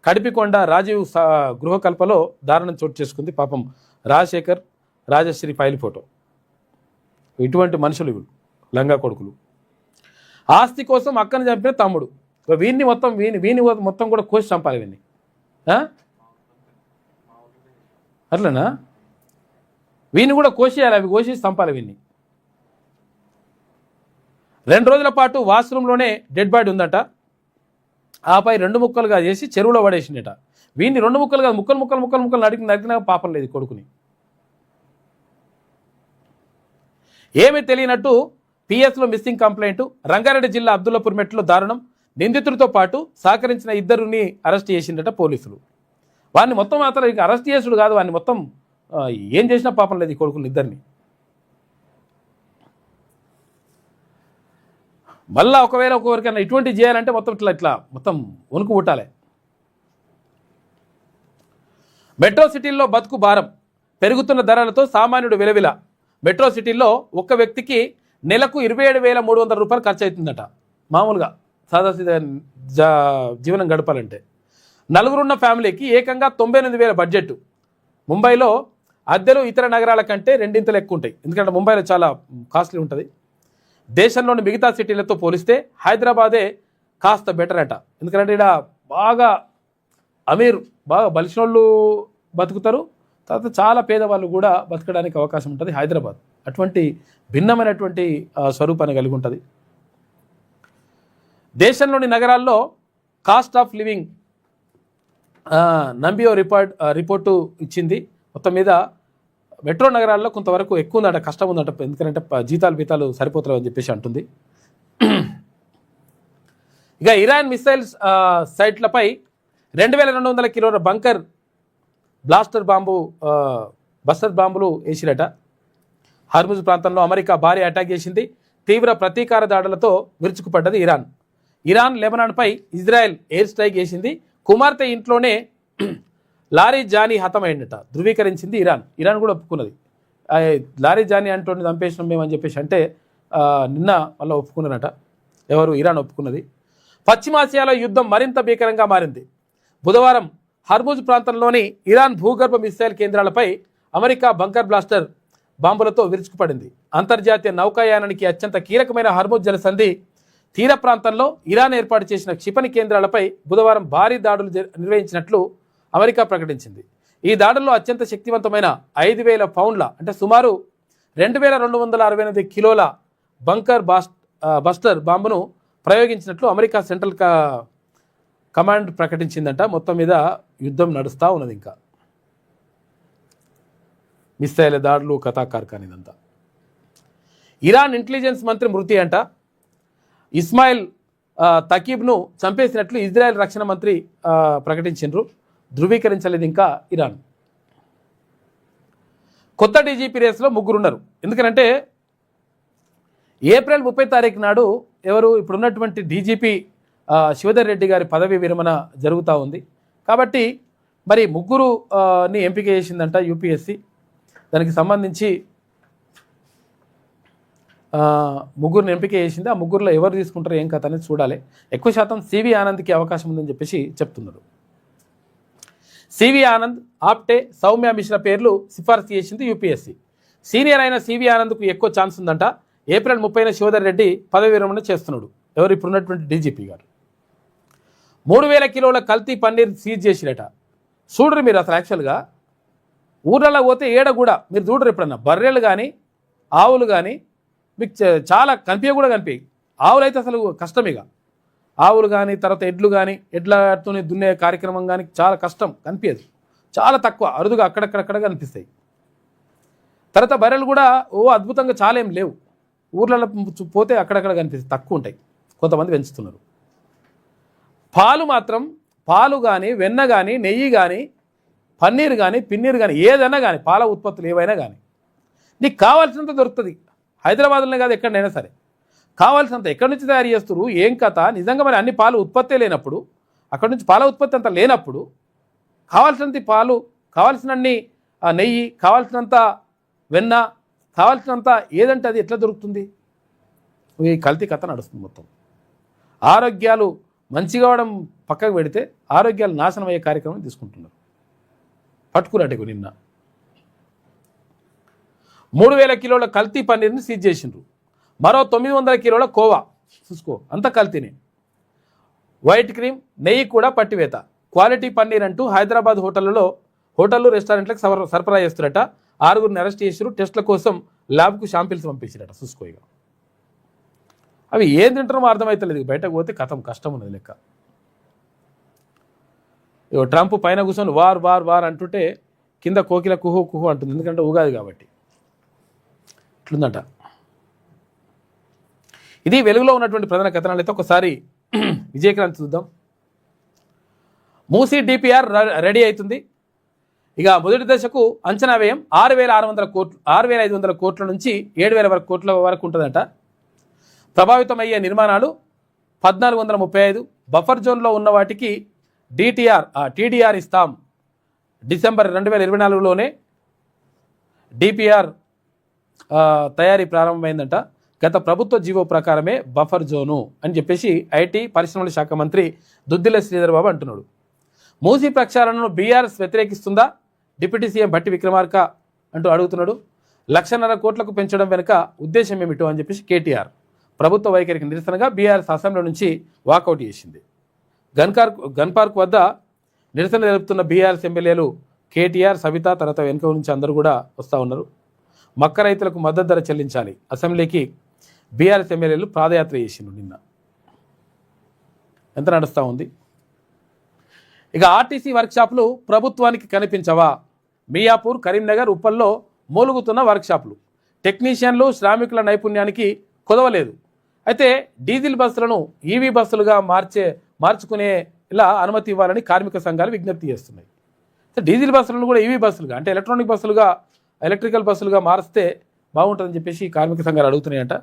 కడిపికొండ రాజీవ్ గృహకల్పలో దారుణం చోటు చేసుకుంది. పాపం రాజశేఖర్, రాజశ్రీ ఫైల్ ఫోటో. ఇటువంటి మనుషులు వీళ్ళు, లంగా కొడుకులు. ఆస్తి కోసం అక్కని చంపిన తమ్ముడు. వీడిని మొత్తం కూడా కోసి చంపాలి వీడిని. అట్లనా? వీడిని కూడా కోసేయాలి, అవి కోసి చంపాలి వీడిని. 2 రోజుల పాటు వాష్రూమ్లోనే డెడ్ బాడీ ఉందట. ఆపై 2 ముక్కలుగా చేసి చెరువులో పడేసిండట. వీడిని 2 ముక్కలుగా ముక్కలు నరికినా పాపం లేదు కొడుకుని. ఏమీ తెలియనట్టు పిఎస్లో మిస్సింగ్ కంప్లైంట్. రంగారెడ్డి జిల్లా అబ్దుల్లాపూర్ మెట్లో దారుణం. నిందితుడితో పాటు సహకరించిన 2 అరెస్ట్ చేసిండట పోలీసులు. వాడిని మొత్తం మాత్రం ఇక అరెస్ట్ చేసుడు కాదు, వాడిని మొత్తం ఏం చేసినా పాపం లేదు ఈ కొడుకులు 2. మళ్ళా ఒకవేళ ఒక్కొక్కరికైనా ఇటువంటి చేయాలంటే మొత్తం ఇట్లా మొత్తం వణుకు పుట్టాలి. మెట్రో సిటీల్లో బతుకు భారం. పెరుగుతున్న ధరలతో సామాన్యుడు విలవిల. మెట్రో సిటీల్లో ఒక్క వ్యక్తికి నెలకు 27,300 రూపాయలు ఖర్చు అవుతుందట. మామూలుగా సాదాసీదా జీవనం గడపాలంటే. 4 ఉన్న ఫ్యామిలీకి ఏకంగా 98,000 బడ్జెట్. ముంబైలో అద్దెలు ఇతర నగరాల కంటే 2 ఎక్కువ ఉంటాయి, ఎందుకంటే ముంబైలో చాలా కాస్ట్లీ ఉంటుంది. దేశంలోని మిగతా సిటీలతో పోలిస్తే హైదరాబాదే కాస్త బెటర్ అట. ఎందుకంటే ఇక్కడ బాగా బాగా బలిసినోళ్ళు బతుకుతారు, తర్వాత చాలా పేదవాళ్ళు కూడా బతకడానికి అవకాశం ఉంటుంది హైదరాబాద్. అటువంటి భిన్నమైనటువంటి స్వరూపాన్ని కలిగి ఉంటుంది. దేశంలోని నగరాల్లో కాస్ట్ ఆఫ్ లివింగ్ నంబియో రిపోర్టు ఇచ్చింది. మొత్తం మీద మెట్రో నగరాల్లో కొంతవరకు ఎక్కువ ఉందట, కష్టం ఉందట, ఎందుకంటే జీతాలు సరిపోతారు అని చెప్పేసి అంటుంది. ఇక ఇరాన్ మిసైల్స్ సైట్లపై 2,200 కిలోల బస్టర్ బాంబులు వేసిరట. హార్ముజ్ ప్రాంతంలో అమెరికా భారీ అటాక్ చేసింది. తీవ్ర ప్రతీకార దాడులతో విరుచుకుపడ్డది ఇరాన్ లెబనాన్పై ఇజ్రాయెల్ ఎయిర్ స్ట్రైక్ చేసింది. కుమార్తె ఇంట్లోనే లారీ జానీ హతమైందట ధృవీకరించింది ఇరాన్ కూడా ఒప్పుకున్నది. లారీ జానీ అంటోని చంపేసినాం మేము అని చెప్పేసి అంటే నిన్న మళ్ళీ ఒప్పుకున్నారట. ఎవరు? ఇరాన్ ఒప్పుకున్నది. పశ్చిమాసియాలో యుద్ధం మరింత భీకరంగా మారింది. బుధవారం హర్ముజ్ ప్రాంతంలోని ఇరాన్ భూగర్భ మిసైల్ కేంద్రాలపై అమెరికా బ్లాస్టర్ బాంబులతో విరుచుకుపడింది. అంతర్జాతీయ నౌకాయానానికి అత్యంత కీలకమైన హర్ముజ్ జలసంధి తీర ప్రాంతంలో ఇరాన్ ఏర్పాటు చేసిన క్షిపణి కేంద్రాలపై బుధవారం భారీ దాడులు నిర్వహించినట్లు అమెరికా ప్రకటించింది. ఈ దాడుల్లో అత్యంత శక్తివంతమైన 5,000 పౌండ్ల అంటే సుమారు 2,268 కిలోల బస్టర్ బాంబును ప్రయోగించినట్లు అమెరికా సెంట్రల్ కమాండ్ ప్రకటించిందంట. మొత్తం మీద యుద్ధం నడుస్తూ ఉన్నది. ఇంకా మిసైల్ దాడులు కథాకార్ఖాన్ ఇదంతా. ఇరాన్ ఇంటెలిజెన్స్ మంత్రి మృతి అంట. ఇస్మాయిల్ తకీబ్ను చంపేసినట్లు ఇజ్రాయెల్ రక్షణ మంత్రి ప్రకటించారు. ధృవీకరించలేదు ఇంకా ఇరాన్. కొత్త డీజీపీ రేసులో 3 ఉన్నారు. ఎందుకంటే ఏప్రిల్ 30 తారీఖు నాడు ఇప్పుడున్నటువంటి డీజీపీ శివధర్ రెడ్డి గారి పదవి విరమణ జరుగుతూ ఉంది. కాబట్టి మరి 3ని ఎంపిక చేసిందంట యూపీఎస్సీ. దానికి సంబంధించి 3ని ఎంపిక చేసింది. ఆ 3లో ఎవరు తీసుకుంటారో ఏం కథ అనేది చూడాలి. ఎక్కువ శాతం సివి ఆనంద్కి అవకాశం ఉందని చెప్పేసి చెప్తున్నారు. సివి ఆనంద్, ఆప్టే, సౌమ్య మిశ్రా పేర్లు సిఫార్సు చేసింది యూపీఎస్సీ. సీనియర్ అయిన సివి ఆనంద్కు ఎక్కువ ఛాన్స్ ఉందంట. ఏప్రిల్ 30న శివధర్ రెడ్డి పదవి విరమణ చేస్తున్నాడు. ఇప్పుడున్నటువంటి డీజీపీ గారు. 3,000 కిలోల కల్తీ పన్నీర్ సీజ్ చేసిరట. చూడరు మీరు అసలు. యాక్చువల్గా ఊర్లలో పోతే ఏడ కూడా మీరు చూడరు ఎప్పుడన్నా. బర్రెలు కానీ ఆవులు కానీ మీకు చాలా కూడా కనిపించాయి. ఆవులు అయితే అసలు కష్టం. ఇక ఆవులు కానీ తర్వాత ఎడ్లు కానీ ఎడ్లతో దున్నే కార్యక్రమం కానీ చాలా కష్టం, కనిపించదు. చాలా తక్కువ, అరుదుగా అక్కడక్కడ కనిపిస్తాయి. తర్వాత బర్రెలు కూడా అద్భుతంగా చాలా ఏం లేవు. ఊర్లలో పోతే అక్కడక్కడ కనిపిస్తాయి, తక్కువ ఉంటాయి. కొంతమంది పెంచుతున్నారు. పాలు కానీ వెన్న కానీ నెయ్యి కానీ పన్నీర్ కానీ పిన్నీర్ కానీ ఏదైనా కానీ పాల ఉత్పత్తులు ఏవైనా కానీ నీకు కావాల్సినంత దొరుకుతుంది. హైదరాబాద్లోనే కాదు, ఎక్కడైనా సరే. కావాల్సినంత ఎక్కడి నుంచి తయారు చేస్తారు, ఏం కథ, నిజంగా మరి అన్ని పాలు ఉత్పత్తి లేనప్పుడు, అక్కడి నుంచి పాల ఉత్పత్తి అంత లేనప్పుడు కావాల్సినంత పాలు, కావాల్సినన్ని నెయ్యి, కావాల్సినంత వెన్న, కావాల్సినంత ఏదంటే అది ఎట్లా దొరుకుతుంది? ఈ కల్తీ కథ నడుస్తుంది మొత్తం. ఆరోగ్యాలు మంచిగా అవడం పక్కకు పెడితే ఆరోగ్యాలు నాశనం అయ్యే కార్యక్రమం తీసుకుంటున్నారు. పట్టుకున్నట్టు నిన్న 3000 కిలోల కల్తీ పన్నీర్ని సీజ్ చేసిండ్రు. మరో 900 కిలోల కోవా, చూసుకో అంత కల్తీనే. వైట్ క్రీమ్, నెయ్యి కూడా పట్టివేత. క్వాలిటీ పన్నీర్ అంటూ హైదరాబాద్ హోటళ్ళు రెస్టారెంట్లకు సరఫరా చేస్తున్నట. 6గురిని అరెస్ట్ చేసారు. టెస్టుల కోసం ల్యాబ్కు శాంపిల్స్ పంపించారట. చూసుకో ఇక అవి ఏం తింటారో అర్థమవుతలేదు. బయటకు పోతే కష్టం ఉన్నది లెక్క. ట్రంప్ పైన కూర్చొని వార్ వార్ వార్ అంటుంటే కింద కోకిల కుహు కుహు అంటుంది. ఎందుకంటే ఉగాది కాబట్టి ఇట్లుందట. ఇది వెలుగులో ఉన్నటువంటి ప్రధాన కథనాలు. అయితే ఒకసారి విజయక్రాంతి చూద్దాం. మూసీ డిపిఆర్ రెడీ అవుతుంది. ఇక మొదటి దశకు అంచనా వ్యయం 6,500 కోట్ల నుంచి 7,000 కోట్ల వరకు ఉంటుందట. ప్రభావితమయ్యే నిర్మాణాలు 1,435. బఫర్ జోన్లో ఉన్న వాటికి టీడీఆర్ ఇస్తాం. డిసెంబర్ 2024లోనే డిపిఆర్ తయారీ ప్రారంభమైందంట. గత ప్రభుత్వ జీవో ప్రకారమే బఫర్ జోను అని చెప్పేసి ఐటీ పరిశ్రమల శాఖ మంత్రి దుద్దిల శ్రీధర్ బాబు అంటున్నాడు. మూసీ ప్రక్షాళనను బీఆర్ఎస్ వ్యతిరేకిస్తుందా డిప్యూటీ సీఎం భట్టి విక్రమార్క అంటూ అడుగుతున్నాడు. 1,50,000 కోట్లకు పెంచడం వెనుక ఉద్దేశం ఏమిటో అని చెప్పేసి కేటీఆర్ ప్రభుత్వ వైఖరికి నిరసనగా బీఆర్ఎస్ అసెంబ్లీ నుంచి వాకౌట్ చేసింది. గన్ పార్క్ వద్ద నిరసన జరుపుతున్న బీఆర్ఎస్ ఎమ్మెల్యేలు కేటీఆర్, సబిత, తర్వాత వెనుక నుంచి అందరూ కూడా వస్తూ ఉన్నారు. మక్క రైతులకు మద్దతు ధర చెల్లించాలి. అసెంబ్లీకి బీఆర్ఎస్ ఎమ్మెల్యేలు పాదయాత్ర చేసిండ్రు. నిన్న ఎంత నడుస్తూ ఉంది. ఇక ఆర్టీసీ వర్క్షాపులు ప్రభుత్వానికి కనిపించవా? మియాపూర్, కరీంనగర్, ఉప్పల్లో మూలుగుతున్న వర్క్షాపులు. టెక్నీషియన్లు, శ్రామికుల నైపుణ్యానికి కుదవలేదు. అయితే డీజిల్ బస్సులను ఈవీ బస్సులుగా మార్చుకునే ఇలా అనుమతి ఇవ్వాలని కార్మిక సంఘాలు విజ్ఞప్తి చేస్తున్నాయి. డీజిల్ బస్సులను కూడా ఈవీ బస్సులుగా, అంటే ఎలక్ట్రికల్ బస్సులుగా మారిస్తే బాగుంటుందని చెప్పేసి కార్మిక సంఘాలు అడుగుతున్నాయంట.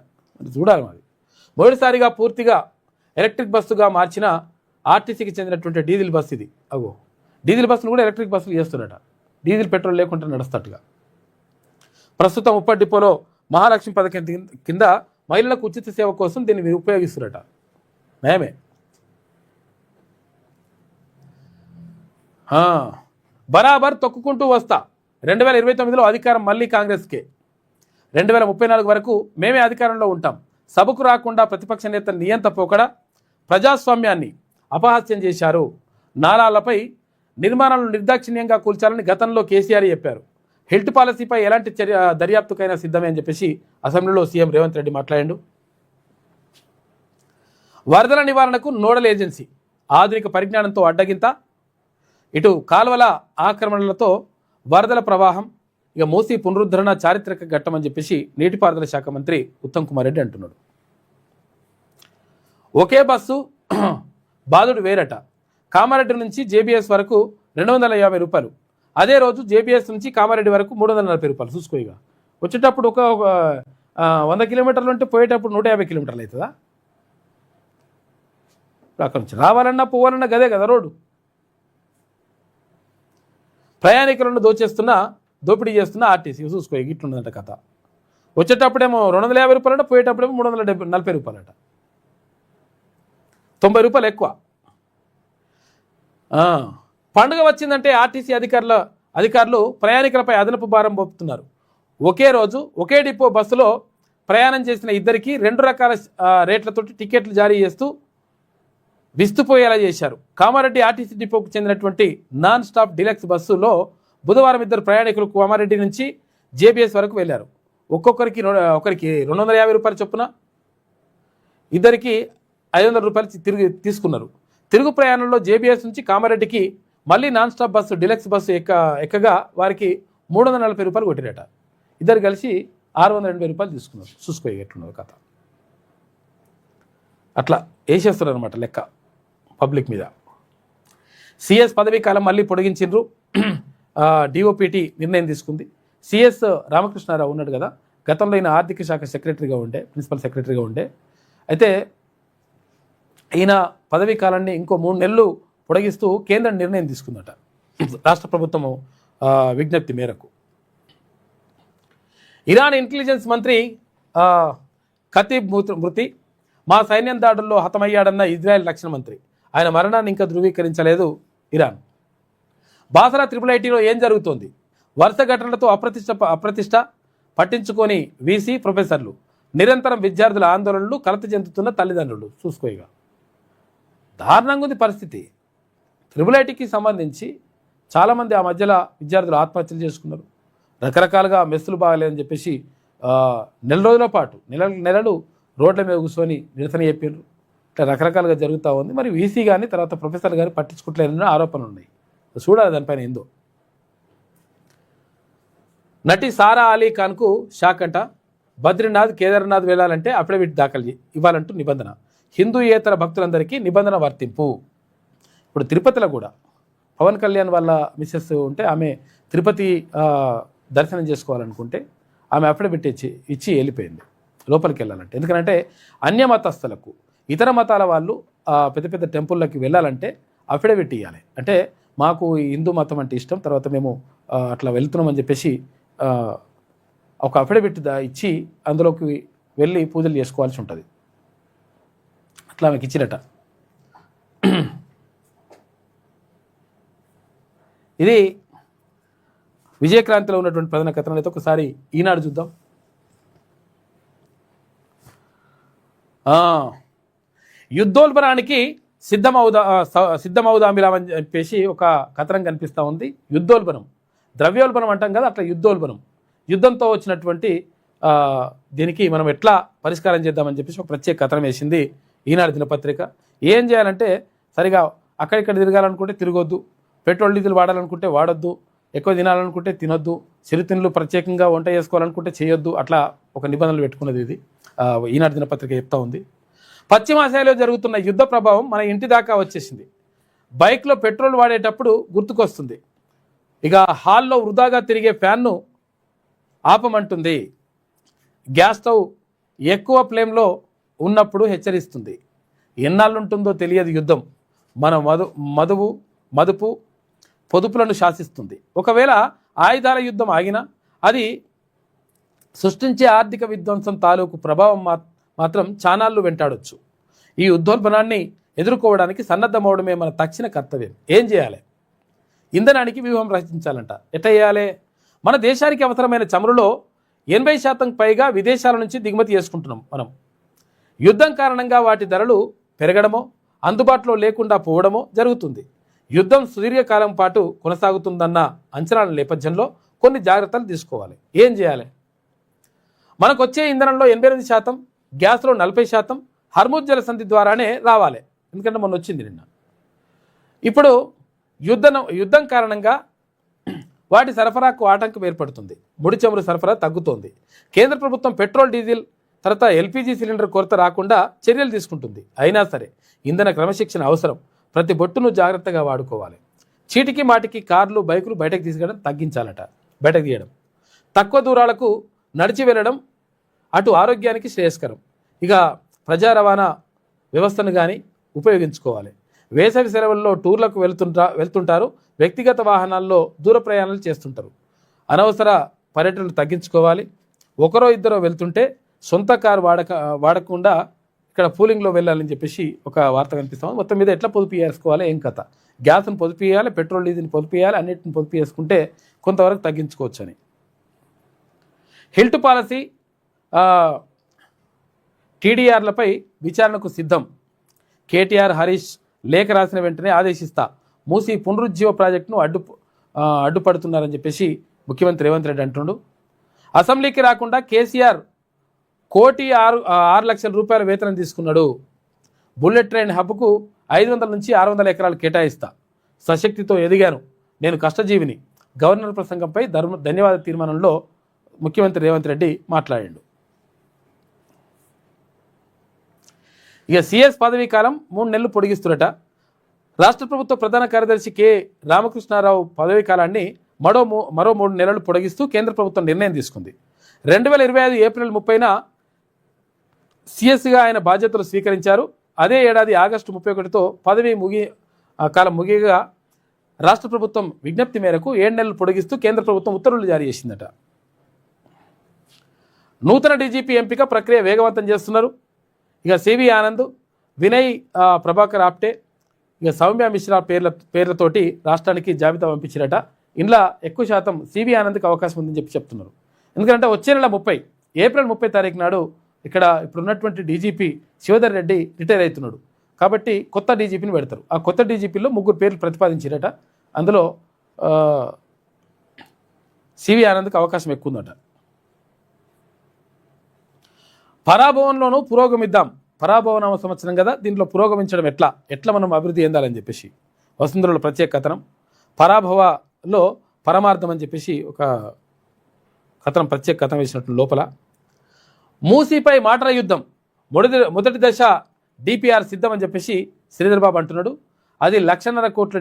చూడాలి. మరి మొదటిసారిగా పూర్తిగా ఎలక్ట్రిక్ బస్సుగా మార్చిన ఆర్టీసీకి చెందినటువంటి డీజిల్ బస్సు ఇది. డీజిల్ బస్సులు కూడా ఎలక్ట్రిక్ బస్సులు చేస్తున్నట. డీజిల్ పెట్రోల్ లేకుండా నడుస్తట్టుగా. ప్రస్తుతం ఉప్పల్ డిపోలో మహాలక్ష్మి పథకం కింద మహిళలకు ఉచిత సేవ కోసం దీన్ని ఉపయోగిస్తున్నట. నయమే. బరాబర్ తొక్కుకుంటూ వస్తా. 2029లో అధికారం మళ్ళీ కాంగ్రెస్కే. 2034 వరకు మేమే అధికారంలో ఉంటాం. సభకు రాకుండా ప్రతిపక్ష నేత నియంత పోకడ ప్రజాస్వామ్యాన్ని అపహాస్యం చేశారు. నాలాలపై నిర్మాణాలను నిర్దాక్షిణ్యంగా కూల్చాలని గతంలో కేసీఆర్ చెప్పారు. హెల్త్ పాలసీపై ఎలాంటి దర్యాప్తుకైనా సిద్ధమే అని చెప్పేసి అసెంబ్లీలో సీఎం రేవంత్ రెడ్డి మాట్లాడాడు. వరదల నివారణకు నోడల్ ఏజెన్సీ ఆధునిక పరిజ్ఞానంతో అడ్డగింత. ఇటు కాలువల ఆక్రమణలతో వరదల ప్రవాహం. ఇక మూసీ పునరుద్ధరణ చారిత్రక ఘట్టం అని చెప్పేసి నీటిపారుదల శాఖ మంత్రి ఉత్తమ్ కుమార్ రెడ్డి అంటున్నాడు. ఒకే బస్సు బాధుడు వేరట. కామారెడ్డి నుంచి జేబీఎస్ వరకు 250 రూపాయలు. అదే రోజు జేబీఎస్ నుంచి కామారెడ్డి వరకు 340 రూపాయలు. చూసుకో. ఇక వచ్చేటప్పుడు ఒక 100 కిలోమీటర్లు ఉంటే పోయేటప్పుడు 150 కిలోమీటర్లు అవుతుందా? అక్కడ నుంచి రావాలన్నా పోవాలన్నా గదే కదా రోడ్డు. ప్రయాణికులను దోపిడీ చేస్తున్న ఆర్టీసీ. చూసుకో. ఇట్లున్నదంట కథ. వచ్చేటప్పుడేమో 250 రూపాయలట, పోయేటప్పుడేమో 340 రూపాయలట. 90 రూపాయలు ఎక్కువ. పండుగ వచ్చిందంటే ఆర్టీసీ అధికారులు ప్రయాణికులపై అదనపు భారం మోపుతున్నారు. ఒకే రోజు ఒకే డిపో బస్సులో ప్రయాణం చేసిన ఇద్దరికి 2 రకాల రేట్లతో టికెట్లు జారీ చేస్తూ విస్తుపోయేలా చేశారు. కామారెడ్డి ఆర్టీసీ డిపోకు చెందినటువంటి నాన్ స్టాప్ డీలక్స్ బస్సులో బుధవారం 2 ప్రయాణికులు కామారెడ్డి నుంచి జేబీఎస్ వరకు వెళ్లారు. ఒకరికి 250 రూపాయలు చొప్పున, ఇద్దరికి 500 రూపాయలు తిరిగి తీసుకున్నారు. తిరుగు ప్రయాణంలో జేబీఎస్ నుంచి కామారెడ్డికి మళ్ళీ non stop bus deluxe bus ఎక్కగా వారికి 340 రూపాయలు కొట్టిరట. ఇద్దరు కలిసి 680 రూపాయలు తీసుకున్నారు. చూసుకో ఎట్లున్నారు కథ. అట్లా వేసేస్తున్నారు అనమాట లెక్క పబ్లిక్ మీద. సిఎస్ పదవీ కాలం మళ్ళీ పొడిగించిండ్రు. డిఓపిటి నిర్ణయం తీసుకుంది. సిఎస్ రామకృష్ణారావు ఉన్నాడు కదా, గతంలో ఆయన ఆర్థిక శాఖ సెక్రటరీగా ఉండే, ప్రిన్సిపల్ సెక్రటరీగా ఉండే. అయితే ఈయన పదవీ కాలాన్ని ఇంకో 3 నెలలు పొడిగిస్తూ కేంద్రం నిర్ణయం తీసుకుందట రాష్ట్ర ప్రభుత్వము విజ్ఞప్తి మేరకు. ఇరాన్ ఇంటెలిజెన్స్ మంత్రి ఖతీబ్ మృతి, మా సైన్యం దాడుల్లో హతమయ్యాడన్న ఇజ్రాయెల్ రక్షణ మంత్రి. ఆయన మరణాన్ని ఇంకా ధృవీకరించలేదు ఇరాన్. బాసరా IIITలో ఏం జరుగుతోంది? వరుస ఘటనలతో అప్రతిష్ట పట్టించుకొని వీసీ ప్రొఫెసర్లు, నిరంతరం విద్యార్థుల ఆందోళనలు, కలత చెందుతున్న తల్లిదండ్రులు. చూసుకోగా దారుణంగా ఉంది పరిస్థితి. IIITకి సంబంధించి చాలామంది ఆ మధ్యలో విద్యార్థులు ఆత్మహత్యలు చేసుకున్నారు. రకరకాలుగా మెస్సులు బాగలేదని చెప్పేసి నెల రోజుల పాటు నెలలు రోడ్ల మీద కూర్చొని నిరసన చెప్పారు. ఇట్లా రకరకాలుగా జరుగుతూ ఉంది. మరి వీసీ కానీ తర్వాత ప్రొఫెసర్ కానీ పట్టించుకోవట్లేదని ఆరోపణలు ఉన్నాయి. చూడాలి దానిపైన ఏందో. నటి సారా అలీ ఖాన్కు షాక్ అంట. బద్రీనాథ్ కేదార్నాథ్ వెళ్ళాలంటే అఫిడవిట్ దాఖలు ఇవ్వాలంటూ నిబంధన. హిందూయేతర భక్తులందరికీ నిబంధన వర్తింపు. ఇప్పుడు తిరుపతిలో కూడా పవన్ కళ్యాణ్ వాళ్ళ మిస్సెస్ ఉంటే ఆమె తిరుపతి దర్శనం చేసుకోవాలనుకుంటే ఆమె అఫిడవిట్ ఇచ్చి వెళ్ళిపోయింది లోపలికి వెళ్ళాలంటే. ఎందుకంటే అన్య మతస్థులకు ఇతర మతాల వాళ్ళు పెద్ద పెద్ద టెంపుల్లోకి వెళ్ళాలంటే అఫిడవిట్ ఇవ్వాలి. అంటే మాకు హిందూ మతం అంటే ఇష్టం, తర్వాత మేము అట్లా వెళ్తున్నామని చెప్పేసి ఒక అఫిడవిట్ ఇచ్చి అందులోకి వెళ్ళి పూజలు చేసుకోవాల్సి ఉంటుంది. అట్లా ఆమెకి ఇచ్చినట. ఇది విజయక్రాంతిలో ఉన్నటువంటి ప్రధాన కథనం. అయితే ఒకసారి ఈనాడు చూద్దాం. యుద్ధోల్బణానికి సిద్ధమవుదామిరామని చెప్పేసి ఒక కథనం కనిపిస్తూ ఉంది. యుద్ధోల్బణం, ద్రవ్యోల్బణం అంటాం కదా, అట్లా యుద్ధోల్బణం, యుద్ధంతో వచ్చినటువంటి దీనికి మనం ఎట్లా పరిష్కారం చేద్దామని చెప్పేసి ఒక ప్రత్యేక కథనం వేసింది ఈనాడు దినపత్రిక. ఏం చేయాలంటే సరిగా అక్కడిక్కడ తిరగాలనుకుంటే తిరగొద్దు, పెట్రోల్ డీజిల్ వాడాలనుకుంటే వాడొద్దు, ఎక్కువ తినాలనుకుంటే తినొద్దు, చిరుతిండ్లు ప్రత్యేకంగా వంట చేసుకోవాలనుకుంటే చేయొద్దు, అట్లా ఒక నిబంధనలు పెట్టుకున్నది ఇది ఈనాడు దినపత్రిక చెప్తా ఉంది. పశ్చిమాసియాలో జరుగుతున్న యుద్ధ ప్రభావం మన ఇంటి దాకా వచ్చేసింది. బైక్లో పెట్రోల్ వాడేటప్పుడు గుర్తుకొస్తుంది. ఇక హాల్లో వృధాగా తిరిగే ఫ్యాన్ను ఆపమంటుంది. గ్యాస్ స్టవ్ ఎక్కువ ఫ్లేమ్లో ఉన్నప్పుడు హెచ్చరిస్తుంది. ఎన్నాళ్ళుంటుందో తెలియదు యుద్ధం. మన మదుపు పొదుపులను శాసిస్తుంది. ఒకవేళ ఆయుధాల యుద్ధం ఆగినా అది సృష్టించే ఆర్థిక విధ్వంసం తాలూకు ప్రభావం మాత్రం చానాళ్ళు వెంటాడొచ్చు. ఈ యుద్ధోల్బణాన్ని ఎదుర్కోవడానికి సన్నద్ధమవడమే మన తక్షణ కర్తవ్యం. ఏం చేయాలి? ఇంధనానికి వ్యూహం రచించాలంట. ఎట్లా చేయాలి? మన దేశానికి అవసరమైన చమురులో 80% పైగా విదేశాల నుంచి దిగుమతి చేసుకుంటున్నాం మనం. యుద్ధం కారణంగా వాటి ధరలు పెరగడమో అందుబాటులో లేకుండా పోవడమో జరుగుతుంది. యుద్ధం సుదీర్ఘకాలం పాటు కొనసాగుతుందన్న అంచనాల నేపథ్యంలో కొన్ని జాగ్రత్తలు తీసుకోవాలి. ఏం చేయాలి? మనకు వచ్చే ఇంధనంలో 88%, గ్యాస్లో 40% హర్ముజ్ జలసంధి ద్వారానే రావాలి. ఎందుకంటే మొన్న వచ్చింది నిన్న. ఇప్పుడు యుద్ధం కారణంగా వాటి సరఫరాకు ఆటంకం ఏర్పడుతుంది. ముడి చమురు సరఫరా తగ్గుతోంది. కేంద్ర ప్రభుత్వం పెట్రోల్, డీజిల్, తర్వాత ఎల్పీజీ సిలిండర్ కొరత రాకుండా చర్యలు తీసుకుంటుంది. అయినా సరే ఇంధన క్రమశిక్షణ అవసరం. ప్రతి బొట్టును జాగ్రత్తగా వాడుకోవాలి. చీటికి మాటికి కార్లు, బైకులు బయటకు బయటకు తీయడం, తక్కువ దూరాలకు నడిచి వెళ్ళడం అటు ఆరోగ్యానికి శ్రేయస్కరం. ఇక ప్రజా రవాణా వ్యవస్థను కానీ ఉపయోగించుకోవాలి. వేసవి సెలవుల్లో టూర్లకు వెళ్తుంటారు. వ్యక్తిగత వాహనాల్లో దూర ప్రయాణాలు చేస్తుంటారు. అనవసర పర్యటనలు తగ్గించుకోవాలి. ఒకరో ఇద్దరో వెళ్తుంటే సొంత కారు వాడకుండా ఇక్కడ పూలింగ్లో వెళ్ళాలని చెప్పేసి ఒక వార్త కనిపిస్తాం. మొత్తం మీద ఎట్లా పొదుపు చేసుకోవాలి, ఏం కథ? గ్యాస్ను పొదుపు చేయాలి, పెట్రోల్ డీజిల్ని పొదుపు చేయాలి, అన్నిటిని పొదుపు చేసుకుంటే కొంతవరకు తగ్గించుకోవచ్చు అని. హిల్ట్ పాలసీ టీడీఆర్లపై విచారణకు సిద్ధం. కేటీఆర్, హరీష్ లేఖ రాసిన వెంటనే ఆదేశిస్తా. మూసీ పునరుజ్జీవ ప్రాజెక్టును అడ్డుపడుతున్నారని చెప్పేసి ముఖ్యమంత్రి రేవంత్ రెడ్డి అంటుండు. అసెంబ్లీకి రాకుండా కేసీఆర్ 1,06,00,000 రూపాయల వేతనం తీసుకున్నాడు. బుల్లెట్ ట్రైన్ హబ్కు 500 నుంచి 600 ఎకరాలు కేటాయిస్తా. సశక్తితో ఎదిగాను, నేను కష్టజీవిని. గవర్నర్ ప్రసంగంపై ధన్యవాద తీర్మానంలో ముఖ్యమంత్రి రేవంత్ రెడ్డి మాట్లాడాడు. ఇక సిఎస్ పదవీ కాలం 3 నెలలు పొడిగిస్తున్నట. రాష్ట్ర ప్రభుత్వ ప్రధాన కార్యదర్శి కె రామకృష్ణారావు పదవీ కాలాన్ని మరో 3 నెలలు పొడిగిస్తూ కేంద్ర ప్రభుత్వం నిర్ణయం తీసుకుంది. 2025 ఏప్రిల్ 30న సిఎస్గా ఆయన బాధ్యతలు స్వీకరించారు. అదే ఏడాది ఆగస్టు 31తో పదవి కాలం ముగియగా రాష్ట్ర ప్రభుత్వం విజ్ఞప్తి మేరకు 7 నెలలు పొడిగిస్తూ కేంద్ర ప్రభుత్వం ఉత్తర్వులు జారీ చేసిందట. నూతన డీజీపీ ఎంపిక ప్రక్రియ వేగవంతం చేస్తున్నారు. ఇక సివి ఆనంద్, వినయ్ ప్రభాకర్ ఆప్టే, ఇక సౌమ్య మిశ్రా పేర్లతోటి రాష్ట్రానికి జాబితా పంపించారట. ఇంట్లో ఎక్కువ శాతం సివి ఆనంద్కి అవకాశం ఉందని చెప్తున్నారు. ఎందుకంటే వచ్చే నెల ఏప్రిల్ 30 తారీఖు నాడు ఇక్కడ ఇప్పుడున్నటువంటి డీజీపీ శివధర్ రెడ్డి రిటైర్ అవుతున్నాడు. కాబట్టి కొత్త డీజీపీని పెడతారు. ఆ కొత్త డీజీపీలో 3 పేర్లు ప్రతిపాదించారట. అందులో సివి ఆనంద్కి అవకాశం ఎక్కువ ఉందట. పరాభవంలోనూ పురోగమిద్దాం. పరాభవనామ సంవత్సరం కదా, దీంట్లో పురోగమించడం ఎట్లా మనం అభివృద్ధి చెందాలని చెప్పేసి వసుంధరలో ప్రత్యేక కథనం. పరాభవలో పరమార్థం అని చెప్పేసి ఒక కథనం, ప్రత్యేక కథనం వేసినట్టు లోపల. మూసీపై మాటల యుద్ధం, మొదటి దశ డిపిఆర్ సిద్ధం అని చెప్పేసి శ్రీధర్ బాబు అంటున్నాడు. అది 1,50,000 కోట్ల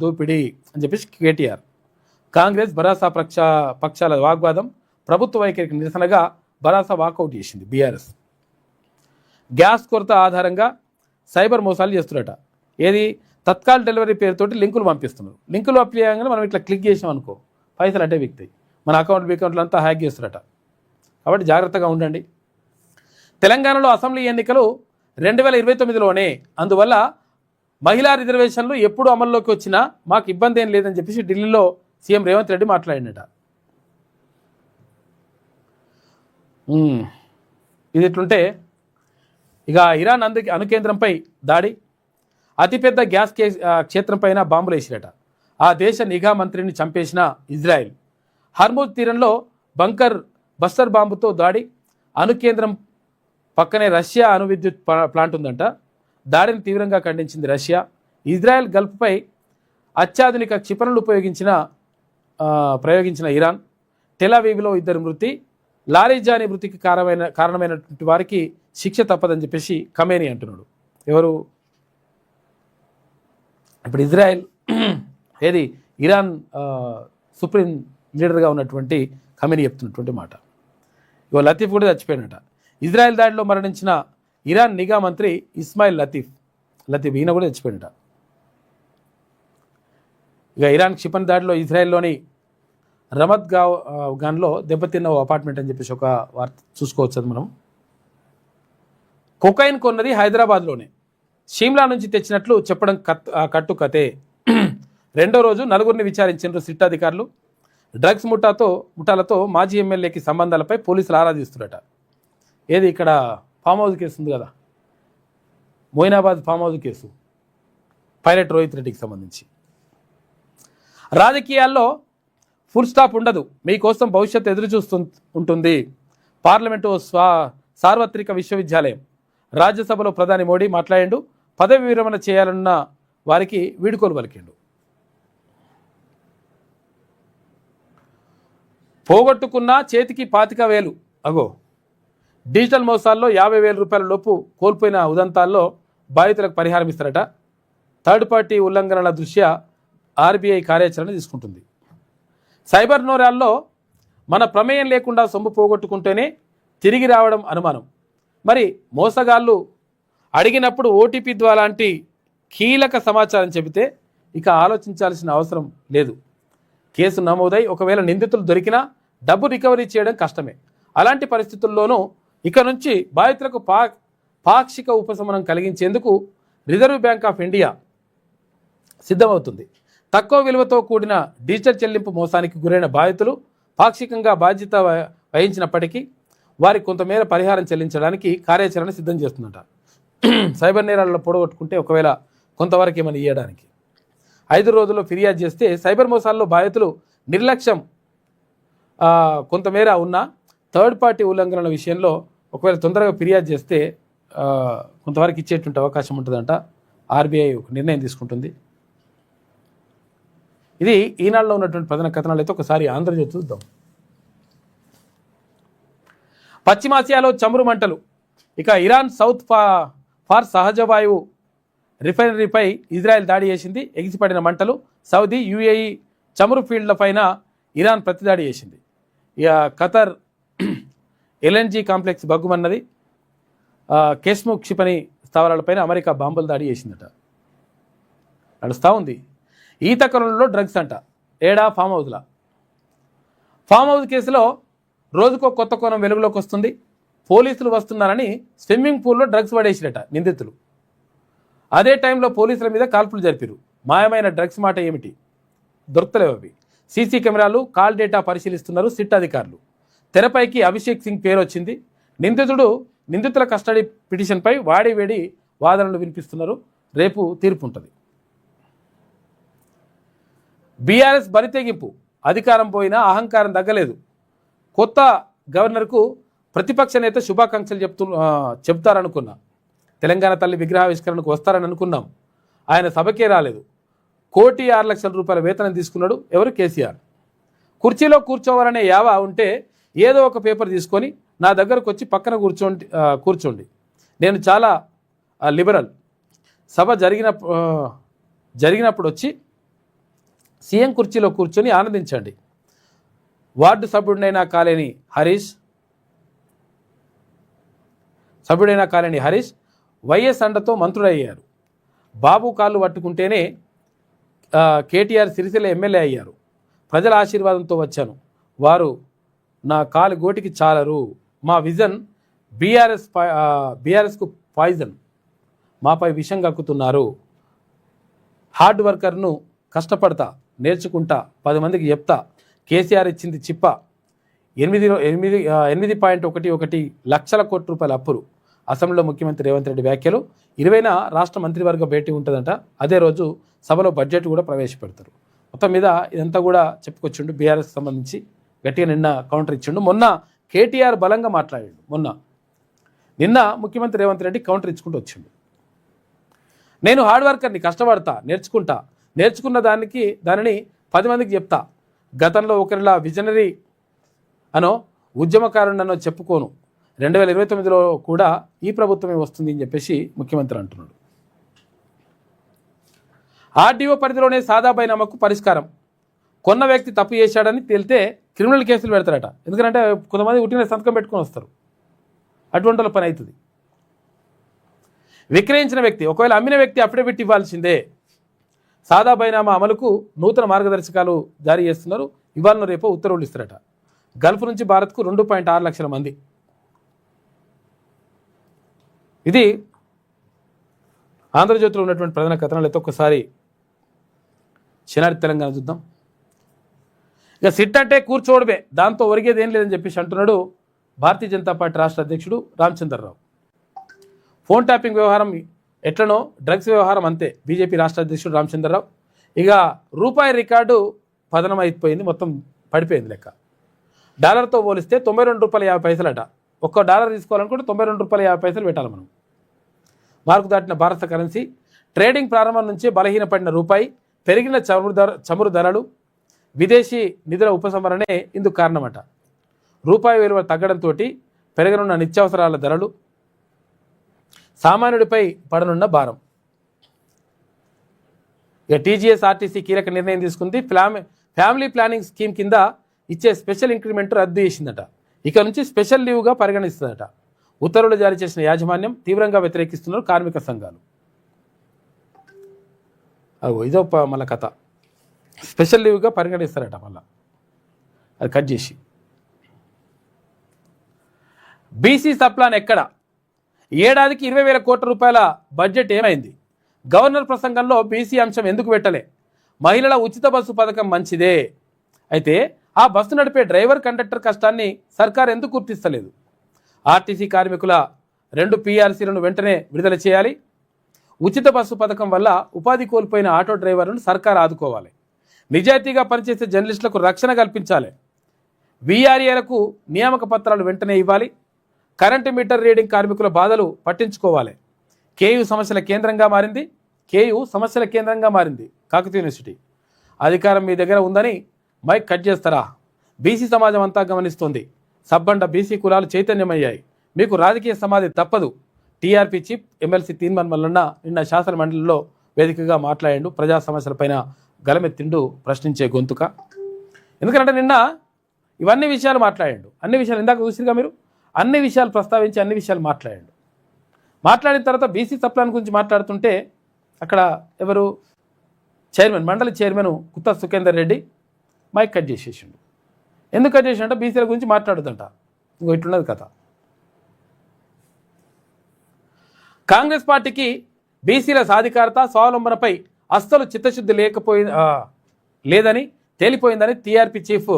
దోపిడీ అని చెప్పేసి కేటీఆర్. కాంగ్రెస్ భరాసా పక్షాల వాగ్వాదం, ప్రభుత్వ వైఖరికి నిరసనగా భరాసా వాకౌట్ చేసింది బీఆర్ఎస్. గ్యాస్ కొరత ఆధారంగా సైబర్ మోసాలు చేస్తున్నట. ఏది తత్కాల్ డెలివరీ పేరుతోటి లింకులు పంపిస్తున్నారు. లింకులు పంపించగానే మనం ఇట్లా క్లిక్ చేసాం అనుకో, పైసలు అంటే వ్యక్తి మన అకౌంట్లు అంతా హ్యాక్ చేస్తున్నట. కాబట్టి జాగ్రత్తగా ఉండండి. తెలంగాణలో అసెంబ్లీ ఎన్నికలు 2029లోనే, అందువల్ల మహిళా రిజర్వేషన్లు ఎప్పుడు అమల్లోకి వచ్చినా మాకు ఇబ్బంది ఏం లేదని చెప్పేసి ఢిల్లీలో సీఎం రేవంత్ రెడ్డి మాట్లాడినట. ఇది ఎట్లుంటే ఇక ఇరాన్ అణుకేంద్రంపై దాడి, అతిపెద్ద గ్యాస్ క్షేత్రంపైన బాంబులు వేసిరట. ఆ దేశ నిఘా మంత్రిని చంపేసిన ఇజ్రాయెల్. హర్మూజ్ తీరంలో బస్టర్ బాంబుతో దాడి, అణుకేంద్రం పక్కనే రష్యా అణు విద్యుత్ ప్లాంట్ ఉందంట. దాడిని తీవ్రంగా ఖండించింది రష్యా. ఇజ్రాయెల్ గల్ఫ్పై అత్యాధునిక క్షిపణులు ప్రయోగించిన ఇరాన్. టెలావీవ్లో 2 మృతి, లారీజానీ మృతికి కారణమైనటువంటి వారికి శిక్ష తప్పదని చెప్పేసి ఖమేనీ అంటున్నాడు. ఎవరు ఇప్పుడు ఇజ్రాయెల్ ఇరాన్ సుప్రీం లీడర్గా ఉన్నటువంటి ఖమేనీ చెప్తున్నటువంటి మాట. ఇవాళ లతీఫ్ కూడా చచ్చిపోయినట. ఇజ్రాయెల్ దాడిలో మరణించిన ఇరాన్ నిఘా మంత్రి ఇస్మాయిల్ లతీఫ్ ఈయన కూడా చచ్చిపోయినట. ఇక ఇరాన్ క్షిపణి దాడిలో ఇజ్రాయెల్లోని రమత్ గాన్లో దెబ్బతిన్న అపార్ట్మెంట్ అని చెప్పేసి ఒక వార్త చూసుకోవచ్చు. అది మనం కొకైన్ కొన్నది హైదరాబాద్లోనే, షీమ్లా నుంచి తెచ్చినట్లు చెప్పడం కట్టు కథే. రెండో రోజు 4గురిని విచారించారు సిట్ అధికారులు. డ్రగ్స్ ముఠాలతో మాజీ ఎమ్మెల్యేకి సంబంధాలపై పోలీసులు ఆరాధిస్తున్నట. ఏది ఇక్కడ ఫామ్ హౌస్ కేసు ఉంది కదా, Moinabad farm house case, pilot Rohit రెడ్డికి సంబంధించి. రాజకీయాల్లో ఫుల్ స్టాప్ ఉండదు, మీకోసం భవిష్యత్తు ఎదురు ఉంటుంది. పార్లమెంటు సార్వత్రిక విశ్వవిద్యాలయం. రాజ్యసభలో ప్రధాని మోడీ మాట్లాడిండు. పదవి విరమణ చేయాలన్న వారికి వీడుకోలు పలికిండు. పోగొట్టుకున్న చేతికి 25,000. అగో డిజిటల్ మోసాల్లో 50,000 రూపాయల లోపు కోల్పోయిన ఉదంతాల్లో బాధితులకు పరిహారం ఇస్తారట. థర్డ్ పార్టీ ఉల్లంఘనల దృష్ట్యా ఆర్బీఐ కార్యాచరణ తీసుకుంటుంది. సైబర్ నేరాల్లో మన ప్రమేయం లేకుండా సొమ్ము పోగొట్టుకుంటేనే తిరిగి రావడం అనుమానం. మరి మోసగాళ్ళు అడిగినప్పుడు ఓటీపీ ద్వారా లాంటి కీలక సమాచారం చెబితే ఇక ఆలోచించాల్సిన అవసరం లేదు. కేసు నమోదై ఒకవేళ నిందితులు దొరికినా డబ్బు రికవరీ చేయడం కష్టమే. అలాంటి పరిస్థితుల్లోనూ ఇక నుంచి బాధితులకు పాక్షిక ఉపశమనం కలిగించేందుకు రిజర్వ్ బ్యాంక్ ఆఫ్ ఇండియా సిద్ధమవుతుంది. తక్కువ విలువతో కూడిన డిజిటల్ చెల్లింపు మోసానికి గురైన బాధితులు పాక్షికంగా బాధ్యత వహించినప్పటికీ వారికి కొంతమేర పరిహారం చెల్లించడానికి కార్యాచరణ సిద్ధం చేస్తుందట. సైబర్ నేరాలలో పొడగొట్టుకుంటే ఒకవేళ కొంతవరకు ఏమైనా ఇవ్వడానికి 5 రోజుల్లో ఫిర్యాదు చేస్తే సైబర్ మోసాల్లో బాధితులు నిర్లక్ష్యం కొంతమేర ఉన్న థర్డ్ పార్టీ ఉల్లంఘనల విషయంలో ఒకవేళ తొందరగా ఫిర్యాదు చేస్తే కొంతవరకు ఇచ్చేటువంటి అవకాశం ఉంటుందంట. ఆర్బీఐ ఒక నిర్ణయం తీసుకుంటుంది. ఇది ఈనాడులో ఉన్నటువంటి ప్రధాన కథనాలు. అయితే ఒకసారి ఆంధ్రజ్యోతి చూద్దాం. పశ్చిమాసియాలో చమురు మంటలు. ఇక ఇరాన్ సౌత్ ఫార్ సహజ వాయువు రిఫైనరీపై ఇజ్రాయెల్ దాడి చేసింది. ఎగిసిపడిన మంటలు. సౌదీ, యుఏఈ చమురు ఫీల్డ్ల పైన ఇరాన్ ప్రతిదాడి చేసింది. ఇక ఖతర్ ఎల్ఎన్జీ కాంప్లెక్స్ బగ్గుమన్నది. కేస్ము క్షిపణి స్థావరాలపైన అమెరికా బాంబులు దాడి చేసిందట. నడుస్తూ ఉంది. ఈత కొలనులో డ్రగ్స్ అంట. ఏడా ఫామ్ హౌస్లా. ఫామ్ హౌస్ కేసులో రోజుకో కొత్త కోణం వెలుగులోకి వస్తుంది. పోలీసులు వస్తున్నారని స్విమ్మింగ్ పూల్లో డ్రగ్స్ పడేసిరట నిందితులు. అదే టైంలో పోలీసుల మీద కాల్పులు జరిపారు. మాయమైన డ్రగ్స్ మాట ఏమిటి? దొరకలేవు అవి. సీసీ కెమెరాలు, కాల్ డేటా పరిశీలిస్తున్నారు సిట్ అధికారులు. తెరపైకి అభిషేక్ సింగ్ పేరు వచ్చింది. నిందితుల కస్టడీ పిటిషన్పై వేడి వాదనలు వినిపిస్తున్నారు. రేపు తీర్పు ఉంటుంది. బీఆర్ఎస్ బరితెగింపు. అధికారం పోయినా అహంకారం తగ్గలేదు. కొత్త గవర్నర్కు ప్రతిపక్ష నేత శుభాకాంక్షలు చెప్తారనుకున్నా. తెలంగాణ తల్లి విగ్రహావిష్కరణకు వస్తారని అనుకున్నాం. ఆయన సభకే రాలేదు. 1,06,00,000 రూపాయల వేతనం తీసుకున్నాడు. ఎవరు? కేసీఆర్. కుర్చీలో కూర్చోవాలనే యావ ఉంటే ఏదో ఒక పేపర్ తీసుకొని నా దగ్గరకు వచ్చి పక్కన కూర్చోండి. నేను చాలా లిబరల్. సభ జరిగినప్పుడు వచ్చి సీఎం కుర్చీలో కూర్చొని ఆనందించండి. వార్డు సభ్యుడైనా కాలేని హరీష్ వైఎస్ అండతో మంత్రుడయ్యారు. బాబు కాళ్ళు పట్టుకుంటేనే కేటీఆర్ సిరిసిల్ల ఎమ్మెల్యే అయ్యారు. ప్రజల ఆశీర్వాదంతో వచ్చాను. వారు నా కాలు గోటికి చాలరు. మా విజన్ బీఆర్ఎస్కు పాయిజన్. మాపై విషం కక్కుతున్నారు. హార్డ్ వర్కర్ను, కష్టపడతా, నేర్చుకుంటా, 10 మందికి చెప్తా. కేసీఆర్ ఇచ్చింది చిప్ప. 8.11 లక్షల కోట్ల రూపాయల అప్పులు. అసెంబ్లీలో ముఖ్యమంత్రి రేవంత్ రెడ్డి వ్యాఖ్యలు. 20న రాష్ట్ర మంత్రివర్గ భేటీ ఉంటుందంట. అదే రోజు సభలో బడ్జెట్ కూడా ప్రవేశపెడతారు. మొత్తం మీద ఇదంతా కూడా చెప్పుకొచ్చిండు. బీఆర్ఎస్ సంబంధించి గట్టిగా నిన్న కౌంటర్ ఇచ్చిండు. మొన్న కేటీఆర్ బలంగా మాట్లాడాడు. నిన్న ముఖ్యమంత్రి రేవంత్ రెడ్డి కౌంటర్ ఇచ్చుకుంటూ వచ్చిండు. నేను హార్డ్ వర్కర్ని, కష్టపడతా, నేర్చుకున్న దానిని 10 మందికి చెప్తా. గతంలో ఒకరిలా విజనరీ అనో ఉద్యమకారుడనో చెప్పుకోను. 2029లో కూడా ఈ ప్రభుత్వమే వస్తుంది అని చెప్పేసి ముఖ్యమంత్రి అంటున్నాడు. ఆర్డీఓ పరిధిలోనే సాదా బైనామాకు పరిష్కారం. కొన్న వ్యక్తి తప్పు చేశాడని తేలితే క్రిమినల్ కేసులు పెడతారట. ఎందుకంటే కొంతమంది ఉట్టిన సంతకం పెట్టుకొని వస్తారు. అటువంటి వాళ్ళ పని అవుతుంది. విక్రయించిన వ్యక్తి, ఒకవేళ అమ్మిన వ్యక్తి అఫిడవిట్ ఇవ్వాల్సిందే. సాదా బైనామా అమలుకు నూతన మార్గదర్శకాలు జారీ చేస్తున్నారు. ఇవాళ రేపు ఉత్తర్వులు ఇస్తారట. గల్ఫ్ నుంచి భారత్కు 2.6 లక్షల మంది. ఇది ఆంధ్రజ్యోతిలో ఉన్నటువంటి ప్రధాన కథనాలు. అయితే ఒక్కసారి చిన్నారి తెలంగాణ చూద్దాం. ఇక సిట్ అంటే కూర్చోవడమే, దాంతో ఒరిగేది ఏం లేదని చెప్పేసి అంటున్నాడు భారతీయ జనతా పార్టీ రాష్ట్ర అధ్యక్షుడు రామచంద్రరావు. ఫోన్ ట్యాపింగ్ వ్యవహారం ఎట్లనో డ్రగ్స్ వ్యవహారం అంతే. బీజేపీ రాష్ట్ర అధ్యక్షుడు రామచంద్రరావు. ఇక రూపాయి రికార్డు పతనం అయిపోయింది, మొత్తం పడిపోయింది లెక్క. డాలర్తో పోలిస్తే $92.50 అట. $1 తీసుకోవాలనుకుంటే $92.50 పెట్టాలి మనం. మార్కు దాటిన భారత కరెన్సీ. ట్రేడింగ్ ప్రారంభం నుంచే బలహీనపడిన రూపాయి, పెరిగిన చమురు ధరలు, విదేశీ నిధుల ఉపసంహరణే ఇందుకు కారణమట. రూపాయి విలువ తగ్గడంతో పెరగనున్న నిత్యావసరాల ధరలు, సామాన్యుడిపై పడనున్న భారం. ఇక టీజీఎస్ ఆర్టీసీ కీలక నిర్ణయం తీసుకుంది. ఫ్యామిలీ ప్లానింగ్ స్కీమ్ కింద ఇచ్చే స్పెషల్ ఇంక్రిమెంట్ రద్దు చేసిందట. ఇక నుంచి స్పెషల్ లీవ్గా పరిగణిస్తుందట. ఉత్తర్వులు జారీ చేసిన యాజమాన్యం తీవ్రంగా వ్యతిరేకిస్తున్నారు కార్మిక సంఘాలు. ఇదో మళ్ళీ కథ. స్పెషల్ లీవ్గా పరిగణిస్తారట. మళ్ళీ అది కట్ చేసి. బీసీ సప్లాన్ ఎక్కడ? ఏడాదికి 20,000 కోట్ల రూపాయల బడ్జెట్ ఏమైంది? గవర్నర్ ప్రసంగంలో బీసీ అంశం ఎందుకు పెట్టలే? మహిళల ఉచిత బస్సు పథకం మంచిదే, అయితే ఆ బస్సు నడిపే డ్రైవర్, కండక్టర్ కష్టాన్ని సర్కార్ ఎందుకు గుర్తిస్తలేదు? ఆర్టీసీ కార్మికుల 2 PRCలను వెంటనే విడుదల చేయాలి. ఉచిత బస్సు పథకం వల్ల ఉపాధి కోల్పోయిన ఆటో డ్రైవర్లను సర్కార్ ఆదుకోవాలి. నిజాయితీగా పనిచేసే జర్నలిస్టులకు రక్షణ కల్పించాలి. వీఆర్ఏలకు నియామక పత్రాలు వెంటనే ఇవ్వాలి. కరెంటు మీటర్ రీడింగ్ కార్మికుల బాధలు పట్టించుకోవాలి. కేయూ సమస్యల కేంద్రంగా మారింది. కాకతీయ యూనివర్సిటీ. అధికారం మీ దగ్గర ఉందని మైక్ కట్ చేస్తారా? బీసీ సమాజం అంతా గమనిస్తోంది. సబ్బండ బీసీ కులాలు చైతన్యమయ్యాయి. మీకు రాజకీయ సమాధి తప్పదు. టీఆర్పీ చీఫ్ ఎమ్మెల్సీ తీర్మాన్ మల్లన్న నిన్న శాసన మండలిలో వేదికగా మాట్లాడిండు. ప్రజా సమస్యలపైన గలమెత్తిండు ప్రశ్నించే గొంతుక. ఎందుకంటే నిన్న ఇవన్నీ విషయాలు మాట్లాడిండు. అన్ని విషయాలు ఇందాక చూసిరుగా మీరు, అన్ని విషయాలు ప్రస్తావించి అన్ని విషయాలు మాట్లాడిండు. మాట్లాడిన తర్వాత బీసీ సప్లాన్ గురించి మాట్లాడుతుంటే అక్కడ ఎవరు చైర్మన్ మండలి chairman Gutha Sukender Reddy mike cut చేసేసిండు. ఎందుకు కట్ చేసిండంటే బీసీల గురించి మాట్లాడుతుంట. ఇంకో ఇట్లున్నది కథ. కాంగ్రెస్ పార్టీకి బీసీల సాధికారత స్వావలంబనపై అస్సలు చిత్తశుద్ధి లేదని తేలిపోయిందని TRP chief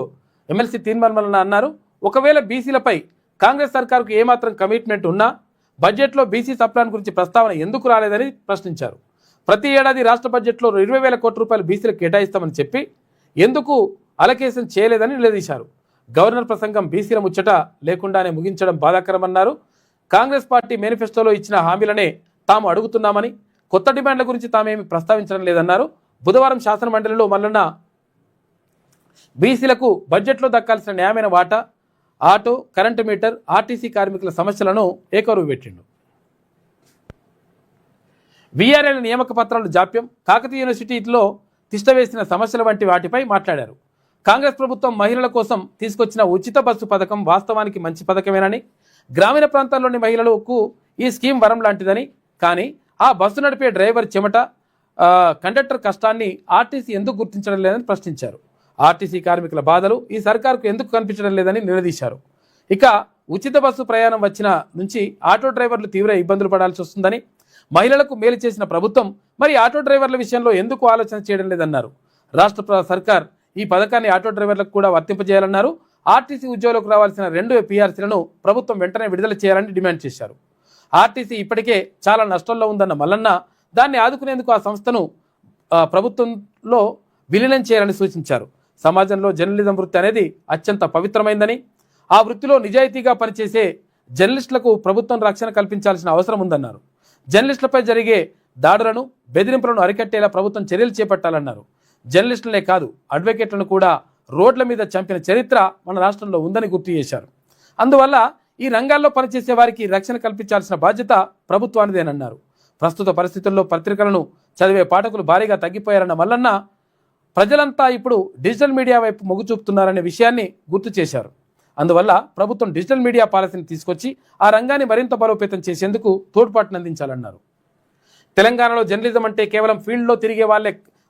MLC Teenmaar Mallanna అన్నారు. ఒకవేళ బీసీలపై కాంగ్రెస్ సర్కారుకు ఏమాత్రం కమిట్మెంట్ ఉన్నా బడ్జెట్లో బీసీ సప్లాన్ గురించి ప్రస్తావన ఎందుకు రాలేదని ప్రశ్నించారు. ప్రతి ఏడాది రాష్ట్ర బడ్జెట్లో 20,000 కోట్ల రూపాయలు బీసీలకు కేటాయిస్తామని చెప్పి ఎందుకు అలకేషన్ చేయలేదని నిలదీశారు. గవర్నర్ ప్రసంగం బీసీల ముచ్చట లేకుండానే ముగించడం బాధాకరమన్నారు. కాంగ్రెస్ పార్టీ మేనిఫెస్టోలో ఇచ్చిన హామీలనే తాము అడుగుతున్నామని, కొత్త డిమాండ్ల గురించి తామేమి ప్రస్తావించడం లేదన్నారు. బుధవారం శాసన మండలిలో మల్లన్న బీసీలకు బడ్జెట్లో దక్కాల్సిన న్యాయమైన వాటా, ఆటో, కరెంటు మీటర్, ఆర్టీసీ కార్మికుల సమస్యలను ఏకరువు పెట్టిండు. వీఆర్ఎల్ నియామక పత్రాలు జాప్యం, కాకతీయ యూనివర్సిటీలో తిష్టవేసిన సమస్యల వంటి వాటిపై మాట్లాడారు. కాంగ్రెస్ ప్రభుత్వం మహిళల కోసం తీసుకొచ్చిన ఉచిత బస్సు పథకం వాస్తవానికి మంచి పథకమేనని, గ్రామీణ ప్రాంతాల్లోని మహిళలకు ఈ స్కీమ్ వరం లాంటిదని, కానీ ఆ బస్సు నడిపే డ్రైవర్ చెమట, కండక్టర్ కష్టాన్ని ఆర్టీసీ ఎందుకు గుర్తించడం లేదని ప్రశ్నించారు. ఆర్టీసీ కార్మికుల బాధలు ఈ సర్కారుకు ఎందుకు కనిపించడం లేదని నిలదీశారు. ఇక ఉచిత బస్సు ప్రయాణం వచ్చిన నుంచి ఆటో డ్రైవర్లు తీవ్ర ఇబ్బందులు పడాల్సి వస్తుందని, మహిళలకు మేలు చేసిన ప్రభుత్వం మరి ఆటో డ్రైవర్ల విషయంలో ఎందుకు ఆలోచన చేయడం లేదన్నారు. రాష్ట్ర సర్కార్ ఈ పథకాన్ని ఆటో డ్రైవర్లకు కూడా వర్తింపజేయాలన్నారు. ఆర్టీసీ ఉద్యోగులకు రావాల్సిన 2 PRCలను ప్రభుత్వం వెంటనే విడుదల చేయాలని డిమాండ్ చేశారు. ఆర్టీసీ ఇప్పటికే చాలా నష్టంలో ఉందన్న మల్లన్న దాన్ని ఆదుకునేందుకు ఆ సంస్థను ప్రభుత్వంలో విలీనం చేయాలని సూచించారు. సమాజంలో జర్నలిజం వృత్తి అనేది అత్యంత పవిత్రమైందని, ఆ వృత్తిలో నిజాయితీగా పనిచేసే జర్నలిస్టులకు ప్రభుత్వం రక్షణ కల్పించాల్సిన అవసరం ఉందన్నారు. జర్నలిస్టులపై జరిగే దాడులను, బెదిరింపులను అరికట్టేలా ప్రభుత్వం చర్యలు చేపట్టాలన్నారు. జర్నలిస్టులనే కాదు, అడ్వకేట్లను కూడా రోడ్ల మీద చంపిన చరిత్ర మన రాష్ట్రంలో ఉందని గుర్తు చేశారు. అందువల్ల ఈ రంగాల్లో పనిచేసే వారికి రక్షణ కల్పించాల్సిన బాధ్యత ప్రభుత్వానిదేనన్నారు. ప్రస్తుత పరిస్థితుల్లో పత్రికలను చదివే పాఠకులు భారీగా తగ్గిపోయారన్న మల్లన్న ప్రజలంతా ఇప్పుడు డిజిటల్ మీడియా వైపు మొగ్గు చూపుతున్నారనే విషయాన్ని గుర్తు చేశారు. అందువల్ల ప్రభుత్వం డిజిటల్ మీడియా పాలసీని తీసుకొచ్చి ఆ రంగాన్ని మరింత బలోపేతం చేసేందుకు తోడ్పాటును అందించాలన్నారు. తెలంగాణలో జర్నలిజం అంటే కేవలం ఫీల్డ్లో తిరిగే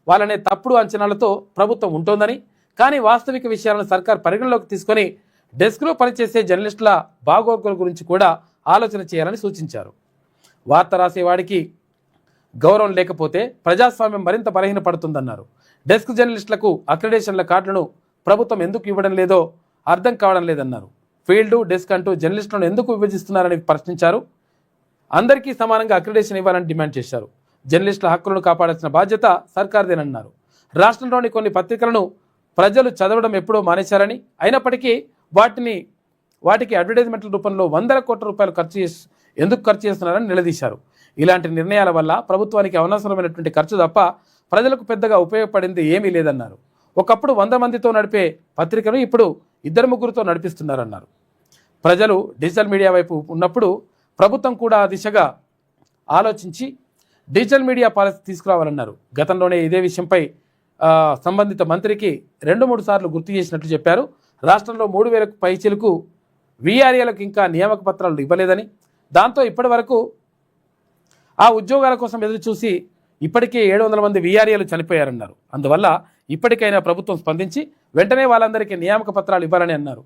వాళ్ళనే తప్పుడు అంచనాలతో ప్రభుత్వం ఉంటోందని, కానీ వాస్తవిక విషయాలను సర్కార్ పరిగణలోకి తీసుకొని డెస్క్లో పనిచేసే జర్నలిస్టుల బాగోగుల గురించి కూడా ఆలోచన చేయాలని సూచించారు. వార్త రాసేవాడికి గౌరవం లేకపోతే ప్రజాస్వామ్యం మరింత బలహీనపడుతుందన్నారు. డెస్క్ జర్నలిస్టులకు అక్రిడేషన్ల కార్డులను ప్రభుత్వం ఎందుకు ఇవ్వడం లేదో అర్థం కావడం లేదన్నారు. ఫీల్డ్, డెస్క్ అంటూ జర్నలిస్టులను ఎందుకు విభజిస్తున్నారని ప్రశ్నించారు. అందరికీ సమానంగా అక్రిడేషన్ ఇవ్వాలని డిమాండ్ చేశారు. జర్నలిస్టుల హక్కులను కాపాడాల్సిన బాధ్యత సర్కార్దేనన్నారు. రాష్ట్రంలోని కొన్ని పత్రికలను ప్రజలు చదవడం ఎప్పుడో మానేశారని, అయినప్పటికీ వాటికి అడ్వర్టైజ్మెంట్ల రూపంలో 100 కోట్ల రూపాయలు ఎందుకు ఖర్చు చేస్తున్నారని నిలదీశారు. ఇలాంటి నిర్ణయాల వల్ల ప్రభుత్వానికి అనవసరమైనటువంటి ఖర్చు తప్ప ప్రజలకు పెద్దగా ఉపయోగపడింది ఏమీ లేదన్నారు. ఒకప్పుడు 100 మందితో నడిపే పత్రికను ఇప్పుడు 2-3తో నడిపిస్తున్నారన్నారు. ప్రజలు డిజిటల్ మీడియా వైపు ఉన్నప్పుడు ప్రభుత్వం కూడా ఆ దిశగా ఆలోచించి డిజిటల్ మీడియా పాలసీ తీసుకురావాలన్నారు. గతంలోనే ఇదే విషయంపై సంబంధిత మంత్రికి 2-3 సార్లు గుర్తు చేసినట్లు చెప్పారు. రాష్ట్రంలో 3,000 పైచీలకు వీఆర్ఏలకు ఇంకా నియామక పత్రాలు ఇవ్వలేదని, దాంతో ఇప్పటి వరకు ఆ ఉద్యోగాల కోసం ఎదురు చూసి ఇప్పటికే 700 మంది వీఆర్ఏలు చనిపోయారన్నారు. అందువల్ల ఇప్పటికైనా ప్రభుత్వం స్పందించి వెంటనే వాళ్ళందరికీ నియామక పత్రాలు ఇవ్వాలని అన్నారు.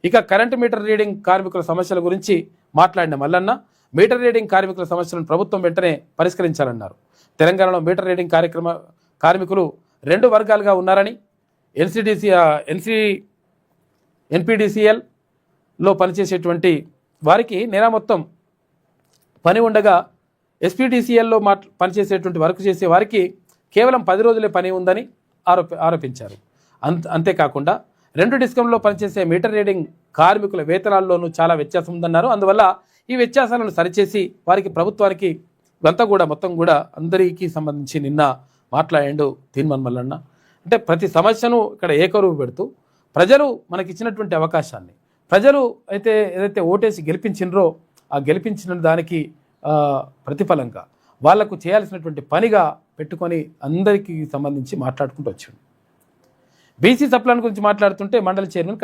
ఇక కరెంటు మీటర్ రీడింగ్ కార్మికుల సమస్యల గురించి మాట్లాడిన మల్లన్న మీటర్ రీడింగ్ కార్మికుల సమస్యలను ప్రభుత్వం వెంటనే పరిష్కరించాలన్నారు. తెలంగాణలో మీటర్ రీడింగ్ కార్మికులు 2 వర్గాలుగా ఉన్నారని, ఎన్పిడిసిఎల్లో పనిచేసేటువంటి వారికి నెల మొత్తం పని ఉండగా ఎస్పీడీసీఎల్లో పనిచేసేటువంటి వర్క్ చేసే వారికి కేవలం 10 రోజులే పని ఉందని ఆరోపించారు. అంతేకాకుండా 2 డిస్కంలో పనిచేసే మీటర్ రీడింగ్ కార్మికుల వేతనాల్లోనూ చాలా వ్యత్యాసం ఉందన్నారు. అందువల్ల ఈ వ్యత్యాసాలను సరిచేసి వారికి ప్రభుత్వానికి మొత్తం కూడా అందరికీ సంబంధించి నిన్న మాట్లాడాడు తీన్మార్ మల్లన్న. అంటే ప్రతి సమస్యను ఇక్కడ ఏకరువు పెడుతూ ప్రజలు మనకిచ్చినటువంటి అవకాశాన్ని, ప్రజలు ఏదైతే ఓటేసి గెలిపించినరో ఆ గెలిపించిన దానికి ప్రతిఫలంగా వాళ్లకు చేయాల్సినటువంటి పనిగా పెట్టుకొని అందరికీ సంబంధించి మాట్లాడుకుంటూ వచ్చాడు. బీసీ సప్లాన్ గురించి మాట్లాడుతుంటే మండలి చైర్మన్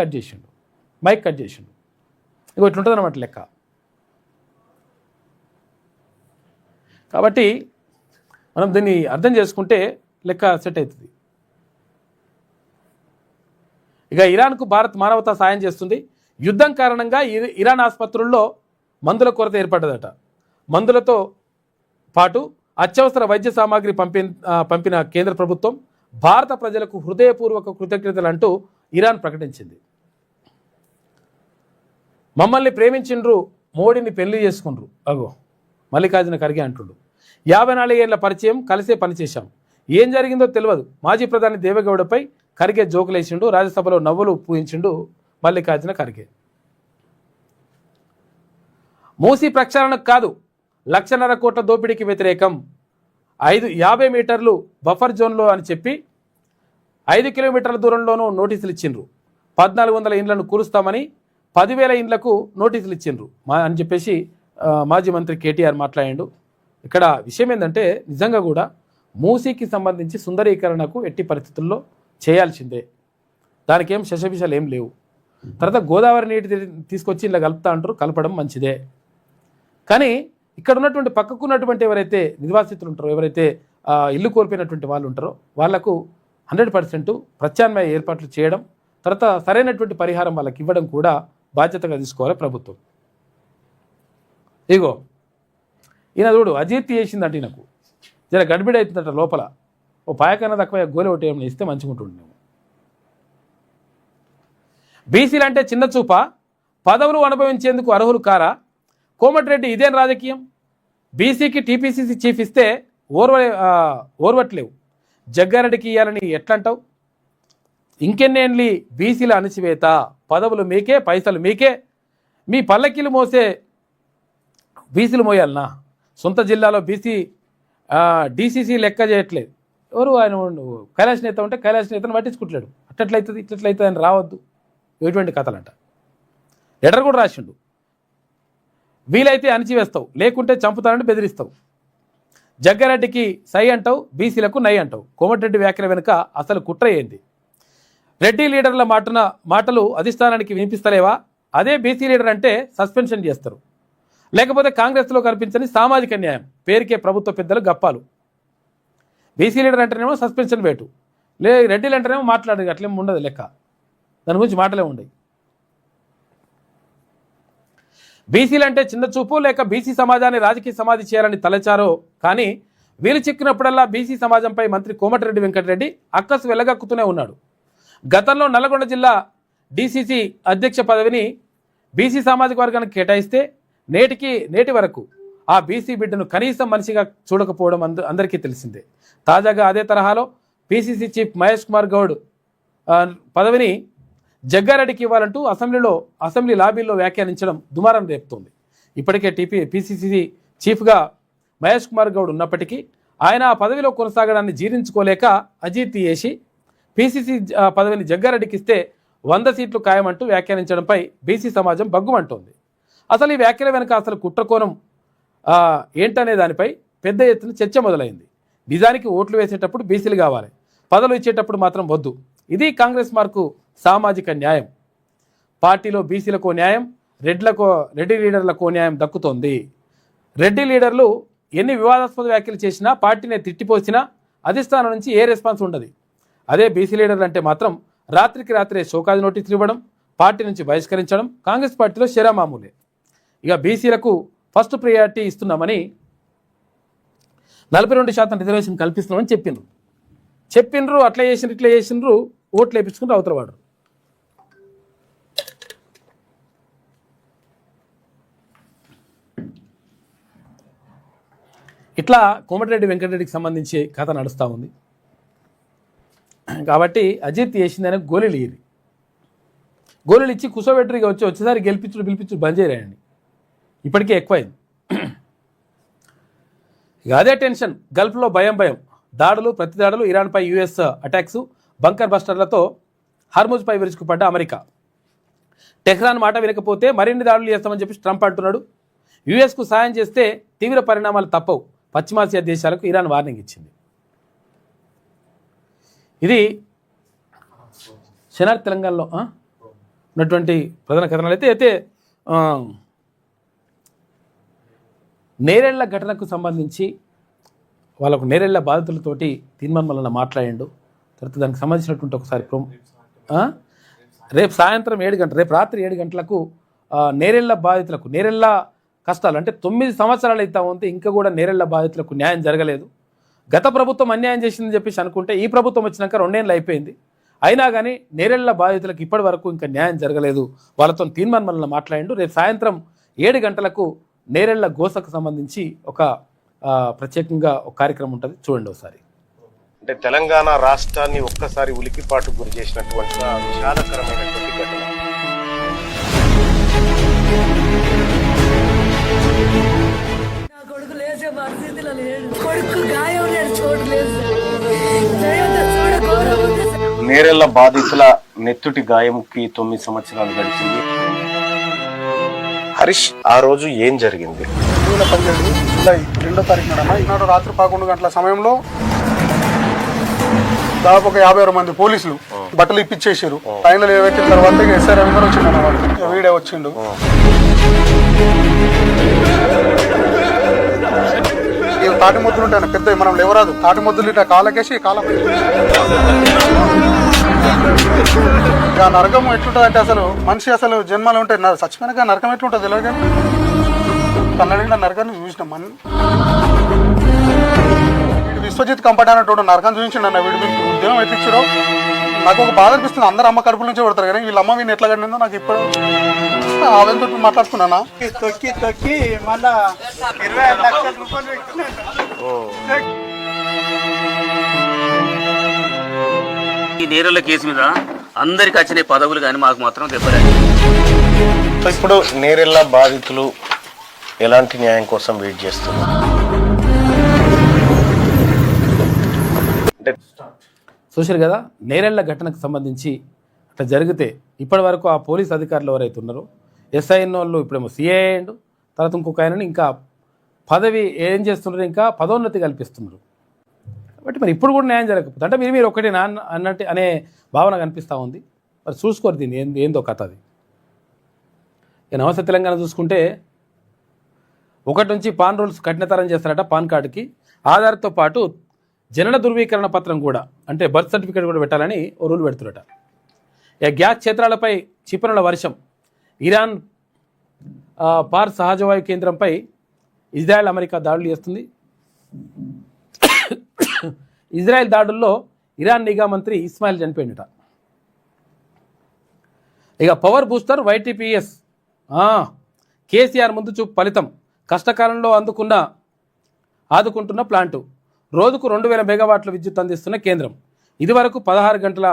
మైక్ కట్ చేసిండు. ఇట్లుంటుంది అన్నమాట లెక్క. కాబట్టి మనం దీన్ని అర్థం చేసుకుంటే లెక్క సెట్ అవుతుంది. ఇక ఇరాన్కు భారత్ మానవతా సాయం చేస్తుంది. యుద్ధం కారణంగా ఇరాన్ ఆసుపత్రుల్లో మందుల కొరత ఏర్పడ్డదట. మందులతో పాటు అత్యవసర వైద్య సామాగ్రి పంపిన కేంద్ర ప్రభుత్వం భారత ప్రజలకు హృదయపూర్వక కృతజ్ఞతలు అంటూ ఇరాన్ ప్రకటించింది. మమ్మల్ని ప్రేమించిండ్రు, మోడీని పెళ్లి చేసుకుండ్రు. అగో మల్లికార్జున ఖర్గే అంటుండు. 54 ఏళ్ల పరిచయం, కలిసే పనిచేశాం. ఏం జరిగిందో తెలియదు. మాజీ ప్రధాని దేవేగౌడపై ఖర్గే జోకులేసిండు. రాజ్యసభలో నవ్వులు పూయించిండు మల్లికార్జున ఖర్గే. మూసీ ప్రక్షాళనకు కాదు, 1,50,000 కోట్ల దోపిడీకి వ్యతిరేకం. 50 మీటర్లు బఫర్ జోన్లో అని చెప్పి 5 కిలోమీటర్ల దూరంలోనూ నోటీసులు ఇచ్చిండ్రు. 1,400 ఇండ్లను కూలుస్తామని 10,000 ఇండ్లకు నోటీసులు ఇచ్చిండ్రు అని చెప్పేసి మాజీ మంత్రి కేటీఆర్ మాట్లాడిండు. ఇక్కడ విషయం ఏంటంటే నిజంగా కూడా మూసీకి సంబంధించి సుందరీకరణకు ఎట్టి పరిస్థితుల్లో చేయాల్సిందే. దానికి ఏం శశభిషాలు ఏం లేవు. తర్వాత గోదావరి నీటి తీసుకొచ్చి ఇలా కలుపుతా అంటారు, కలపడం మంచిదే. కానీ ఇక్కడ ఉన్నటువంటి పక్కకున్నటువంటి ఎవరైతే నిర్వాసితులు ఉంటారో, ఎవరైతే ఇల్లు కోల్పోయినటువంటి వాళ్ళు ఉంటారో వాళ్లకు 100% ప్రత్యామ్నాయ ఏర్పాట్లు చేయడం, తర్వాత సరైనటువంటి పరిహారం వాళ్ళకి ఇవ్వడం కూడా బాధ్యతగా తీసుకోవాలి ప్రభుత్వం. ఇగో ఈయన చూడు అజీర్తి చేసిందంటే నాకు జర గడిబిడి అవుతుందట లోపల. ఓ పాయకన్నా తక్కువ గోలి ఒకటి ఏమైనా ఇస్తే మంచిగా ఉంటుండే. బీసీలు అంటే చిన్న చూప, పదవులు అనుభవించేందుకు అర్హులు కారా? కోమటిరెడ్డి ఇదేం రాజకీయం? బీసీకి టీపీసీసీ చీఫ్ ఇస్తే ఓర్వట్లేవు, జగ్గారెడ్డికి ఇవ్వాలని ఎట్లంటావు? ఇంకెన్నేండ్లి బీసీల అణచివేత, పదవులు మీకే, పైసలు మీకే, మీ పల్లకీలు మోసే బీసీలు మోయాలనా? సొంత జిల్లాలో బీసీ డీసీసీ లెక్క చేయట్లేదు. ఎవరు ఆయన కైలాష్ నేత ఉంటే కైలాష్ నేతను పట్టించుకుంటలేడు. అట్లయితుంది ఇట్లయితుంది అని రావద్దు, ఎటువంటి కథలంట. లెటర్ కూడా రాసిండు. వీలైతే అణిచివేస్తావు, లేకుంటే చంపుతానని బెదిరిస్తావు. జగ్గారెడ్డికి సై అంటావు, బీసీలకు నై అంటావు. కోమటిరెడ్డి వ్యాఖ్యల వెనుక అసలు కుట్ర ఏంది? రెడ్డి లీడర్ల మాటలు అధిష్టానానికి వినిపిస్తలేవా? అదే బీసీ లీడర్ అంటే సస్పెన్షన్ చేస్తారు. లేకపోతే కాంగ్రెస్లో కనిపించని సామాజిక న్యాయం పేరుకే ప్రభుత్వ పెద్దలు గప్పాలు. బీసీ లీడర్ అంటేనేమో సస్పెన్షన్ వేటు, రెడ్డిలు అంటేనేమో మాట్లాడదు. అట్లేమో ఉండదు లెక్క, దాని గురించి మాటలే ఉండవు. బీసీలు అంటే చిన్న చూపు, లేక బీసీ సమాజాన్ని రాజకీయ సమాధి చేయాలని తలచారో కానీ వీలు చిక్కినప్పుడల్లా బీసీ సమాజంపై మంత్రి కోమటిరెడ్డి వెంకటరెడ్డి అక్కసు వెలగక్కుతూనే ఉన్నాడు. గతంలో నల్లగొండ జిల్లా డీసీసీ అధ్యక్ష పదవిని బీసీ సామాజిక వర్గానికి కేటాయిస్తే నేటి వరకు ఆ బీసీ బిడ్డను కనీసం మనిషిగా చూడకపోవడం అందరికీ తెలిసిందే. తాజాగా అదే తరహాలో పీసీసీ చీఫ్ మహేష్ కుమార్ గౌడ్ పదవిని జగ్గారెడ్డికి ఇవ్వాలంటూ అసెంబ్లీ లాబీల్లో వ్యాఖ్యానించడం దుమారం రేపుతోంది. ఇప్పటికే పీసీసీ చీఫ్గా మహేష్ కుమార్ గౌడ్ ఉన్నప్పటికీ ఆయన ఆ పదవిలో కొనసాగడాన్ని జీర్ణించుకోలేక అజీర్తి చేసి పీసీసీ పదవిని జగ్గారెడ్డికి ఇస్తే 100 సీట్లు ఖాయమంటూ వ్యాఖ్యానించడంపై బీసీ సమాజం బగ్గుమంటోంది. అసలు ఈ వ్యాఖ్యల వెనుక అసలు కుట్రకోణం ఏంటనే దానిపై పెద్ద ఎత్తున చర్చ మొదలైంది. నిజానికి ఓట్లు వేసేటప్పుడు బీసీలు కావాలి, పదవులు ఇచ్చేటప్పుడు మాత్రం వద్దు. ఇది కాంగ్రెస్ మార్కు సామాజిక న్యాయం. పార్టీలో బీసీలకో న్యాయం, రెడ్డి లీడర్లకో న్యాయం దక్కుతోంది. రెడ్డి లీడర్లు ఎన్ని వివాదాస్పద వ్యాఖ్యలు చేసినా, పార్టీని తిట్టిపోసినా అధిష్టానం నుంచి ఏ రెస్పాన్స్ ఉండదు. అదే బీసీ లీడర్లు అంటే మాత్రం రాత్రికి రాత్రే షోకాజ్ నోటీసులు ఇవ్వడం, పార్టీ నుంచి బహిష్కరించడం కాంగ్రెస్ పార్టీలో శరామామూలే. ఇక బీసీలకు ఫస్ట్ ప్రియారిటీ ఇస్తున్నామని 42% రిజర్వేషన్ కల్పిస్తున్నామని చెప్పిండ్రు. అట్లా చేసిండ్రు ఇట్లా చేసిండ్రు, ఓట్లు వేయించుకుంటూ అవతల వాడు. ఇట్లా కోమటిరెడ్డి వెంకటరెడ్డికి సంబంధించి కథ నడుస్తూ ఉంది. కాబట్టి అజిత్ చేసిందని గోళీలు ఇచ్చి కుసోబెట్టరిగా వచ్చేసారి పిలిపించుడు బంద్ చేయరాయండి. ఇప్పటికే ఎక్కువైంది. ఇక అదే టెన్షన్, గల్ఫ్లో భయం, దాడులు ప్రతిదాడులు, ఇరాన్పై యుఎస్ అటాక్స్, బంకర్ బస్టర్లతో హార్ముజ్పై విరుచుకుపడ్డ అమెరికా. టెహ్రాన్ మాట వినకపోతే మరిన్ని దాడులు చేస్తామని చెప్పి ట్రంప్ అంటున్నాడు. యుఎస్కు సాయం చేస్తే తీవ్ర పరిణామాలు తప్పవు. పశ్చిమాసియా దేశాలకు ఇరాన్ వార్నింగ్ ఇచ్చింది. ఇది శనార్ తెలంగాణలో ఉన్నటువంటి ప్రధాన కథనాలు. అయితే నేరెళ్ల ఘటనకు సంబంధించి వాళ్ళకు నేరెళ్ల బాధితులతోటి తీర్మానం మాట్లాడిండు. తర్వాత దానికి సంబంధించినటువంటి ఒకసారి రేపు సాయంత్రం 7 గంటలు, రేపు రాత్రి 7 గంటలకు నేరెళ్ల బాధితులకు, నేరెళ్ల కష్టాలు అంటే 9 సంవత్సరాలు అవుతా ఉంది, ఇంకా కూడా నేరెళ్ల బాధితులకు న్యాయం జరగలేదు. గత ప్రభుత్వం అన్యాయం చేసిందని చెప్పేసి అనుకుంటే ఈ ప్రభుత్వం వచ్చినాక 2 ఏళ్ళు అయిపోయింది, అయినా కానీ నేరెళ్ల బాధితులకు ఇప్పటి వరకు ఇంకా న్యాయం జరగలేదు. వాళ్ళతో తీర్మానం మాట్లాడిండు. రేపు సాయంత్రం 7 గంటలకు నేరెళ్ల గోసకు సంబంధించి ఒక ప్రత్యేకంగా ఒక కార్యక్రమం ఉంటుంది, చూడండి ఒకసారి. అంటే తెలంగాణ రాష్ట్రాన్ని ఒక్కసారి ఉలికిపాటు గురి చేసినటువంటి విషాదకరమైనటువంటి ఘటన. నేరెళ్ల బాధితుల నెత్తుటి గాయంకి 9 సంవత్సరాలు గడిచింది. హరీష్, ఆ రోజు ఏం జరిగింది? 2012 జూలై 2వ తారీఖున ఈనాడు రాత్రి 11 గంటల సమయంలో దాదాపు ఒక 56 మంది పోలీసులు బట్టలు ఇప్పించేసారు. ఫైనల్ పెట్టిన తర్వాత ఎస్ఐ రవీందర్ వచ్చిండు అన్నమాట, వీడే వచ్చిండు. తాటి ముద్దులు ఉంటాయి పెద్ద, మనం లేవరాదు, తాటి ముద్దులు ఇట్లా కాలకేసి కాలపై నరకం ఎట్లుంటుంది అంటే అసలు మనిషి అసలు జన్మలు ఉంటాయి, చచ్చిపోయినాక నరకం ఎట్లుంటుంది తెలియదు కానీ కన్నడ నరకాన్ని చూసినాం. మన విశ్వజిత్ కంపటి అన్నట్టు నరకం చూపించండి అన్న, వీడి ఉద్యోగం ఎట్లిచ్చారో నాకు ఒక బాధ అనిపిస్తుంది. అందరు అమ్మ కడుపుల నుంచే పడతారు కానీ వీళ్ళ అమ్మ వీళ్ళు ఎట్లా కట్టిందో నాకు ఇప్పుడు ఆవేదనతో మాట్లాడుకున్నానా. తొక్కి తొక్కి మళ్ళా 25 లక్షల రూపాయలు ఈ నేరెళ్ల కేసు మీద అందరికి వచ్చిన పదవులు కానీ మాకు మాత్రం దెబ్బలేదు. ఇప్పుడు నేరెళ్ల బాధితులు ఎలాంటి న్యాయం కోసం వెయిట్ చేస్తున్నారు? చూశారు కదా, నేరెళ్ల ఘటనకు సంబంధించి అట్లా జరిగితే ఇప్పటి వరకు ఆ పోలీస్ అధికారులు ఎవరైతే ఉన్నారో ఎస్ఐఎన్ వాళ్ళు ఇప్పుడేమో సిఐ అయ్యిండు, తర్వాత ఇంకొక ఆయనని ఇంకా పదవి ఏం చేస్తున్నారు, ఇంకా పదోన్నతి కల్పిస్తున్నారు. కాబట్టి మరి ఇప్పుడు కూడా న్యాయం జరగకపోతే అంటే మీరు ఒకటే అన్నట్టు అనే భావన కనిపిస్తూ ఉంది. మరి చూసుకోరు దీన్ని ఏందో కథ అది. ఇక నమస్తే తెలంగాణ చూసుకుంటే 1 నుంచి పాన్ రూల్స్ కఠినతరం చేస్తారట. పాన్ కార్డుకి ఆధార్తో పాటు జనన ధృవీకరణ పత్రం కూడా అంటే బర్త్ సర్టిఫికేట్ కూడా పెట్టాలని ఓ రూల్ పెడుతురట. ఇక గ్యాస్ క్షేత్రాలపై క్షిపణుల వర్షం. ఇరాన్ పార్ సహజవాయు కేంద్రంపై ఇజ్రాయెల్ అమెరికా దాడులు చేస్తుంది. ఇజ్రాయెల్ దాడుల్లో ఇరాన్ నిఘా మంత్రి ఇస్మాయిల్ చనిపోయిందట. ఇక పవర్ బూస్టర్ YTPS కేసీఆర్ ముందు చూపు ఫలితం. కష్టకాలంలో ఆదుకుంటున్న ప్లాంటు. రోజుకు 2000 మెగావాట్ల విద్యుత్ అందిస్తున్న కేంద్రం. ఇదివరకు 16 గంటల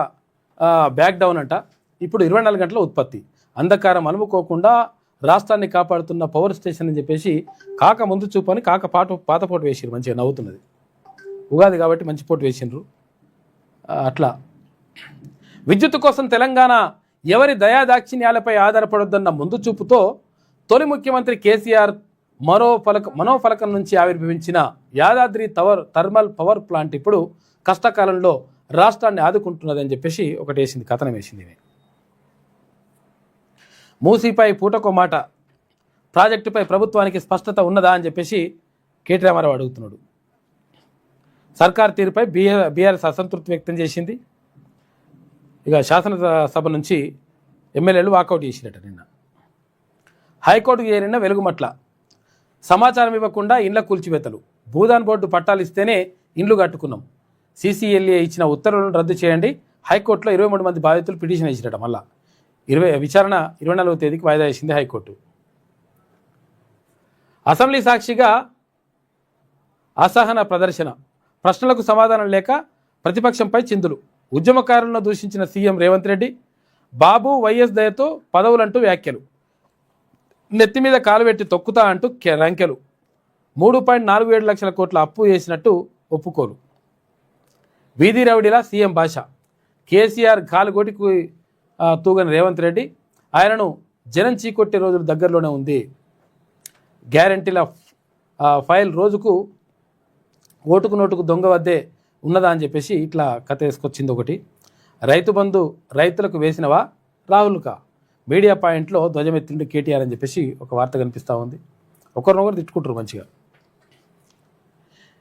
బ్యాక్ డౌన్ అంట, ఇప్పుడు 24 గంటల ఉత్పత్తి. అంధకారం అలుముకోకుండా రాష్ట్రాన్ని కాపాడుతున్న పవర్ స్టేషన్ అని చెప్పేసి కాక ముందు చూపు అని కాక పాత పోటు వేసిరు. మంచిగా నవ్వుతున్నది, ఉగాది కాబట్టి మంచి పోటు వేసిండ్రు. అట్లా విద్యుత్ కోసం తెలంగాణ ఎవరి దయాదాక్షిణ్యాలపై ఆధారపడొద్దన్న ముందు చూపుతో తొలి ముఖ్యమంత్రి కేసీఆర్ మనోఫలకం నుంచి ఆవిర్భవించిన యాదాద్రి థర్మల్ పవర్ ప్లాంట్ ఇప్పుడు కష్టకాలంలో రాష్ట్రాన్ని ఆదుకుంటున్నదని చెప్పేసి ఒకటి వేసింది, కథనం వేసింది. మూసీపై పూటకో మాట, ప్రాజెక్టుపై ప్రభుత్వానికి స్పష్టత ఉన్నదా అని చెప్పేసి కేటీ రామారావు అడుగుతున్నాడు. సర్కార్ తీరుపై బీఆర్ఎస్ అసంతృప్తి వ్యక్తం చేసింది. ఇక శాసనసభ నుంచి ఎమ్మెల్యేలు వాకౌట్ చేసినట్ట. నిన్న హైకోర్టుకు చేరిన వెలుగుమట్ల. సమాచారం ఇవ్వకుండా ఇండ్ల కూల్చివేతలు. భూదాన్ బోర్డు పట్టాలు ఇస్తేనే ఇండ్లు కట్టుకున్నాం. CCLA ఇచ్చిన ఉత్తర్వులను రద్దు చేయండి. హైకోర్టులో 23 మంది బాధితులు పిటిషన్ వేసిరట. మళ్ళా విచారణ 24వ తేదీకి వాయిదా వేసింది హైకోర్టు. అసెంబ్లీ సాక్షిగా అసహన ప్రదర్శన. ప్రశ్నలకు సమాధానం లేక ప్రతిపక్షంపై చిందులు. ఉద్యమకారులను దూషించిన సీఎం రేవంత్ రెడ్డి. బాబు వైఎస్ దయతో పదవులంటూ వ్యాఖ్యలు. నెత్తి మీద కాలు పెట్టి తొక్కుతా అంటూ రంకెలు. 3.47 లక్షల కోట్ల అప్పు చేసినట్టు ఒప్పుకోలు. వీధి రౌడీలా సీఎం భాష. కేసీఆర్ కాలుగోటికి తూగని రేవంత్ రెడ్డి. ఆయనను జనం చీకొట్టే రోజులు దగ్గరలోనే ఉంది. గ్యారంటీల ఫైల్ రోజుకు ఓటుకు నోటుకు దొంగ వద్దే ఉన్నదా అని చెప్పేసి ఇట్లా కథ వేసుకొచ్చింది ఒకటి. రైతు బంధు రైతులకు వేసినవా రాహుల్కా. మీడియా పాయింట్లో ధ్వజమెత్తిండు కేటీఆర్ అని చెప్పేసి ఒక వార్త కనిపిస్తూ ఉంది. ఒకరినొకరు తిట్టుకుంటారు మంచిగా.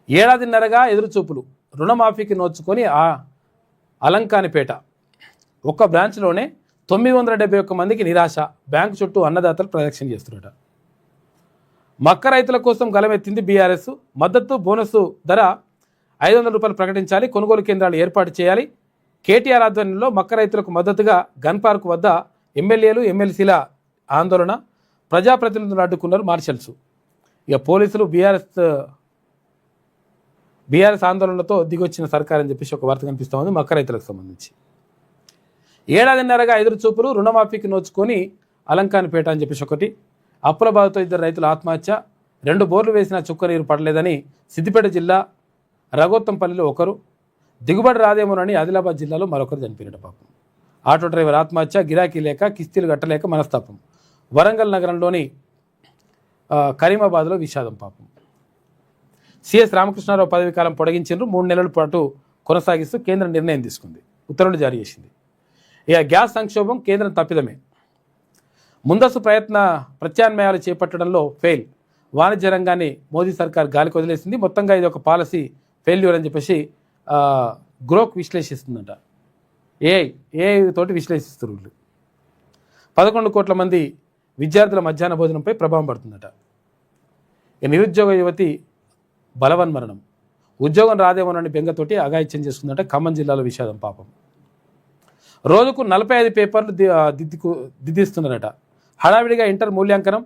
ఏడాదిన్నరగా ఎదురుచూపులు రుణమాఫీకి నోచుకొని ఆ అలంకానిపేట ఒక్క బ్రాంచ్లోనే 971 మందికి నిరాశ. బ్యాంకు చుట్టూ అన్నదాతలు ప్రదక్షిణ చేస్తున్నట. మక్క రైతుల కోసం గలమెత్తింది బీఆర్ఎస్. మద్దతు బోనస్ ధర 500 రూపాయలు ప్రకటించాలి, కొనుగోలు కేంద్రాలు ఏర్పాటు చేయాలి. కేటీఆర్ ఆధ్వర్యంలో మక్క రైతులకు మద్దతుగా గన్ పార్క్ వద్ద ఎమ్మెల్యేలు ఎమ్మెల్సీల ఆందోళన. ప్రజాప్రతినిధులు అడ్డుకున్నారు మార్షల్స్. ఇక పోలీసులు బీఆర్ఎస్ ఆందోళనలతో దిగొచ్చిన సర్కార్ అని చెప్పేసి ఒక వార్త కనిపిస్తూ ఉంది మక్క రైతులకు సంబంధించి. ఏడాదిన్నరగా ఎదురుచూపులు రుణమాఫీకి నోచుకొని అలంకానిపేట అని చెప్పేసి ఒకటి. అప్పుల బాధతో 2 రైతుల ఆత్మహత్య. 2 బోర్లు వేసిన చుక్క నీరు పడలేదని సిద్దిపేట జిల్లా రఘోత్తంపల్లిలో ఒకరు. దిగుబడి రాదేమోనని ఆదిలాబాద్ జిల్లాలో మరొకరు చనిపోయినట పాపం. ఆటో డ్రైవర్ ఆత్మహత్య. గిరాకీ లేక కిస్తీలు కట్టలేక మనస్తాపం. వరంగల్ నగరంలోని కరీమాబాద్లో విషాదం పాపం. సిఎస్ రామకృష్ణారావు పదవి కాలం పొడిగించారు. 3 నెలల పాటు కొనసాగిస్తూ కేంద్రం నిర్ణయం తీసుకుంది, ఉత్తర్వులు జారీ చేసింది. ఇక గ్యాస్ సంక్షోభం కేంద్రం తప్పిదమే. ముందస్తు ప్రత్యామ్నాయాలు చేపట్టడంలో ఫెయిల్. వాణిజ్య రంగాన్ని మోదీ సర్కార్ గాలికి వదిలేసింది. మొత్తంగా ఇది ఒక పాలసీ ఫెయిల్యూర్ అని చెప్పేసి గ్రోక్ విశ్లేషిస్తుందంట. ఏఐ తోటి విశ్లేషిస్తారు వీళ్ళు. 11 కోట్ల మంది విద్యార్థుల మధ్యాహ్న భోజనంపై ప్రభావం పడుతుందట. నిరుద్యోగ యువతి బలవన్మరణం. ఉద్యోగం రాదేమోనని బెంగతోటి అఘాయిత్యం చేసుకుందంట. ఖమ్మం జిల్లాలో విషాదం పాపం. రోజుకు 45 పేపర్లు దిద్దిస్తున్నారట. హడావిడిగా ఇంటర్ మూల్యాంకనం.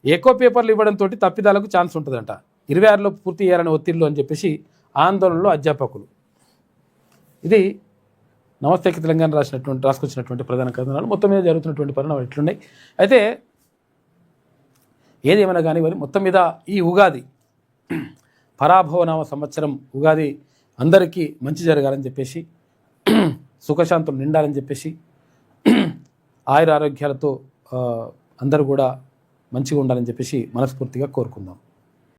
ఎక్కువ పేపర్లు ఇవ్వడంతో తప్పిదాలకు ఛాన్స్ ఉంటుందంట. 26లో పూర్తి చేయాలని ఒత్తిళ్లు అని చెప్పేసి ఆందోళనలో అధ్యాపకులు. ఇది నమస్తే తెలంగాణ రాసుకొచ్చినటువంటి ప్రధాన కథనాలు. మొత్తం మీద జరుగుతున్నటువంటి పరిణామాలు ఎట్లున్నాయి. అయితే ఏదేమైనా కానీ మొత్తం మీద ఈ ఉగాది పరాభవనామ సంవత్సరం ఉగాది అందరికీ మంచి జరగాలని చెప్పేసి, సుఖశాంతులు నిండాలని చెప్పేసి, ఆయుర ఆరోగ్యాలతో అందరూ కూడా మంచిగా ఉండాలని చెప్పేసి మనస్ఫూర్తిగా కోరుకుందాం.